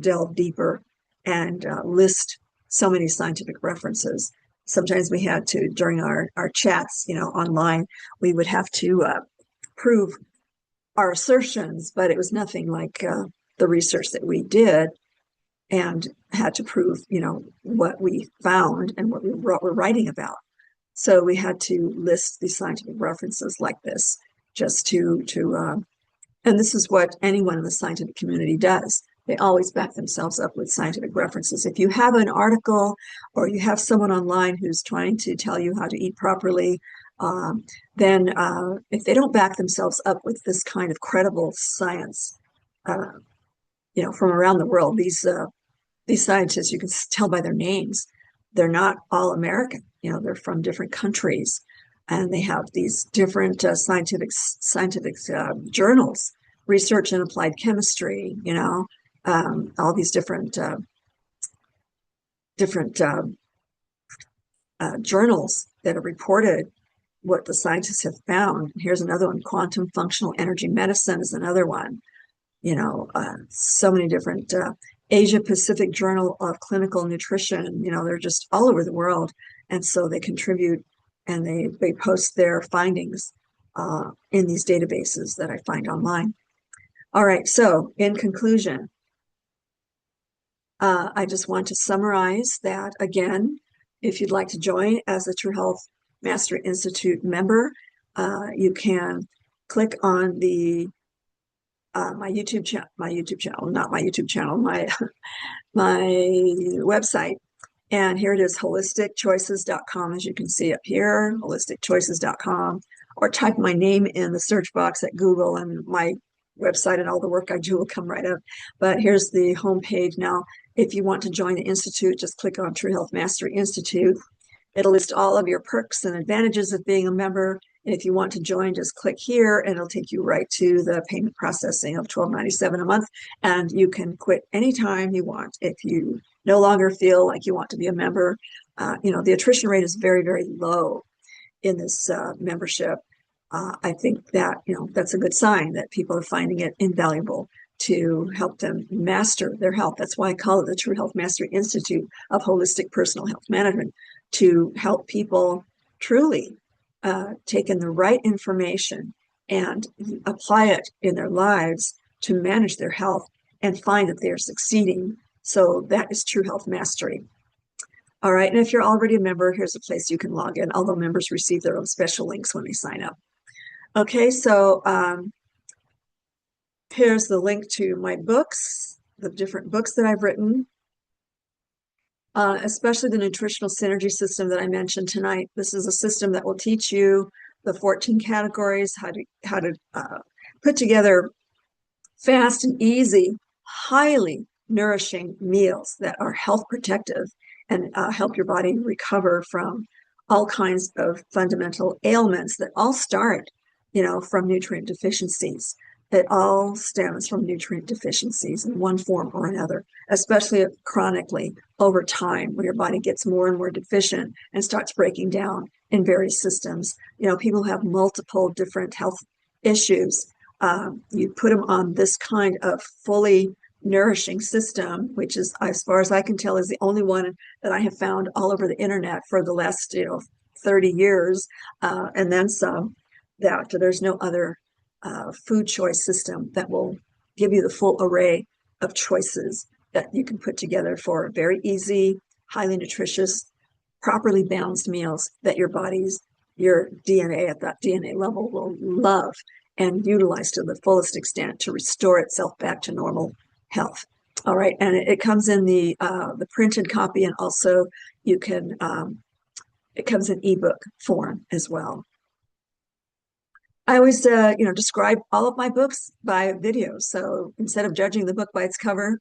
S1: delve deeper and list so many scientific references. Sometimes we had to, during our chats, you know, online, we would have to prove our assertions, but it was nothing like the research that we did and had to prove, you know, what we found and what we were writing about. So we had to list these scientific references like this just to and this is what anyone in the scientific community does. They always back themselves up with scientific references. If you have an article or you have someone online who's trying to tell you how to eat properly, then if they don't back themselves up with this kind of credible science, you know, from around the world, these scientists, you can tell by their names, they're not all American. You know, they're from different countries, and they have these different scientific journals, research in applied chemistry. You know, all these different journals that have reported what the scientists have found. Here's another one: quantum functional energy medicine is another one. You know, so many different. Asia Pacific Journal of Clinical Nutrition, you know, they're just all over the world. And so they contribute and they post their findings in these databases that I find online. All right, so in conclusion, I just want to summarize that again. If you'd like to join as a True Health Mastery Institute member, you can click on the my YouTube channel, my website. And here it is, holisticchoices.com, as you can see up here, holisticchoices.com, or type my name in the search box at Google and my website and all the work I do will come right up. But here's the homepage now. If you want to join the Institute, just click on True Health Mastery Institute. It'll list all of your perks and advantages of being a member. And if you want to join, just click here and it'll take you right to the payment processing of $12.97 a month. And you can quit anytime you want. If you no longer feel like you want to be a member, you know, the attrition rate is very, very low in this membership. I think that, you know, that's a good sign that people are finding it invaluable to help them master their health. That's why I call it the True Health Mastery Institute of Holistic Personal Health Management, to help people truly taken the right information and apply it in their lives to manage their health and find that they're succeeding. So that is true health mastery. All right, and if you're already a member, here's a place you can log in. Although members receive their own special links when they sign up. Okay, so here's the link to my books, the different books that I've written, especially the nutritional synergy system that I mentioned tonight. This is a system that will teach you the 14 categories, how to put together fast and easy, highly nourishing meals that are health protective and help your body recover from all kinds of fundamental ailments that all start, from nutrient deficiencies. It all stems from nutrient deficiencies in one form or another, especially chronically over time, where your body gets more and more deficient and starts breaking down in various systems. People have multiple different health issues. You put them on this kind of fully nourishing system, which is, as far as I can tell, is the only one that I have found all over the internet for the last 30 years, and then some, that there's no other food choice system that will give you the full array of choices that you can put together for very easy, highly nutritious, properly balanced meals that your DNA at that DNA level will love and utilize to the fullest extent to restore itself back to normal health. All right, and it comes in the printed copy, and also you can it comes in ebook form as well. I always describe all of my books by video. So instead of judging the book by its cover,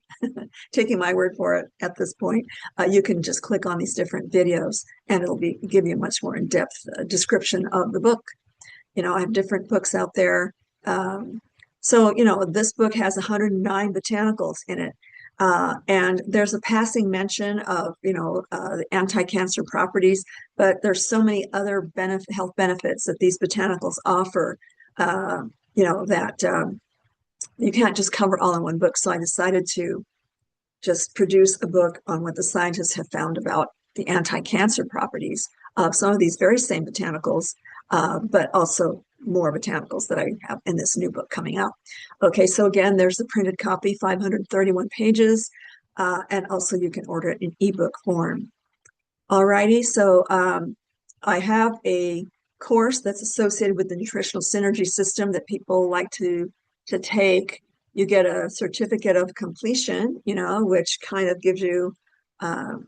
S1: taking my word for it at this point, you can just click on these different videos and it'll give you a much more in-depth description of the book. I have different books out there. So this book has 109 botanicals in it. And there's a passing mention of, the anti-cancer properties, but there's so many other health benefits that these botanicals offer, that you can't just cover all in one book. So I decided to just produce a book on what the scientists have found about the anti-cancer properties of some of these very same botanicals, but also more botanicals that I have in this new book coming out. Okay, so again, there's the printed copy, 531 pages, and also you can order it in ebook form. Alrighty, so I have a course that's associated with the nutritional synergy system that people like to take. You get a certificate of completion, which kind of gives you a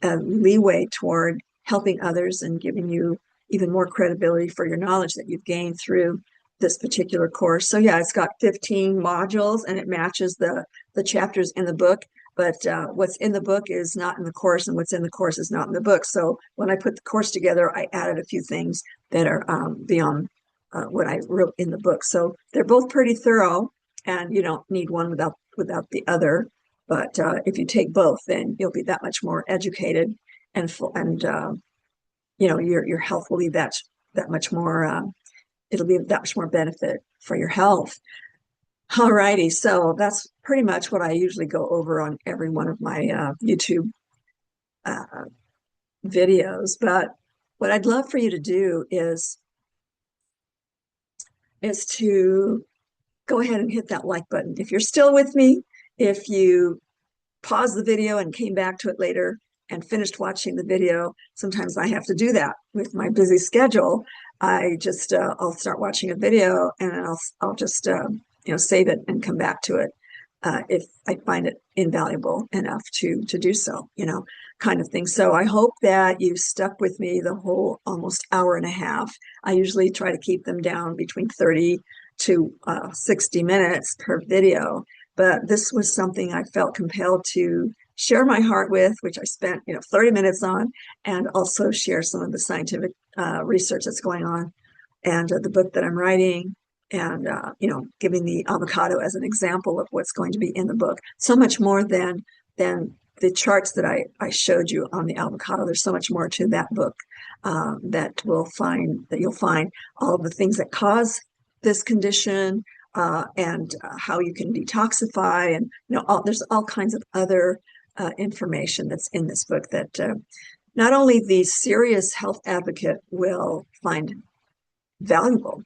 S1: leeway toward helping others and giving you even more credibility for your knowledge that you've gained through this particular course. So yeah, it's got 15 modules and it matches the chapters in the book, but what's in the book is not in the course, and what's in the course is not in the book. So when I put the course together, I added a few things that are beyond what I wrote in the book. So they're both pretty thorough, and you don't need one without the other. But if you take both, then you'll be that much more educated, and your health will be that much more. It'll be that much more benefit for your health. All righty, so that's pretty much what I usually go over on every one of my YouTube videos. But what I'd love for you to do is to go ahead and hit that like button. If you're still with me, if you paused the video and came back to it later and finished watching the video, sometimes I have to do that with my busy schedule. I just I'll start watching a video and I'll just save it and come back to it if I find it invaluable enough to do so, kind of thing. So I hope that you stuck with me the whole almost hour and a half. I usually try to keep them down between 30 to 60 minutes per video, but this was something I felt compelled to share my heart with, which I spent 30 minutes on, and also share some of the scientific research that's going on, and the book that I'm writing, and giving the avocado as an example of what's going to be in the book. So much more than the charts that I showed you on the avocado. There's so much more to that book that you'll find all of the things that cause this condition, and how you can detoxify, and there's all kinds of other information that's in this book that not only the serious health advocate will find valuable,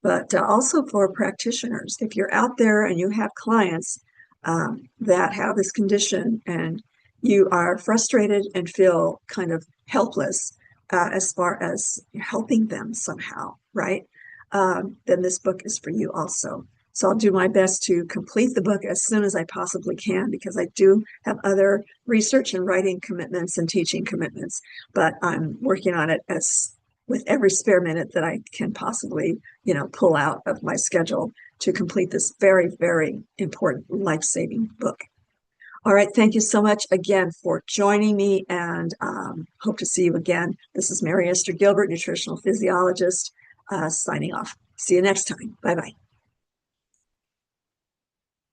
S1: but also for practitioners. If you're out there and you have clients that have this condition and you are frustrated and feel kind of helpless as far as helping them somehow, right? Then this book is for you also. So I'll do my best to complete the book as soon as I possibly can, because I do have other research and writing commitments and teaching commitments, but I'm working on it as with every spare minute that I can possibly, pull out of my schedule to complete this very, very important life-saving book. All right. Thank you so much again for joining me, and hope to see you again. This is Mary Esther Gilbert, nutritional physiologist, signing off. See you next time. Bye-bye.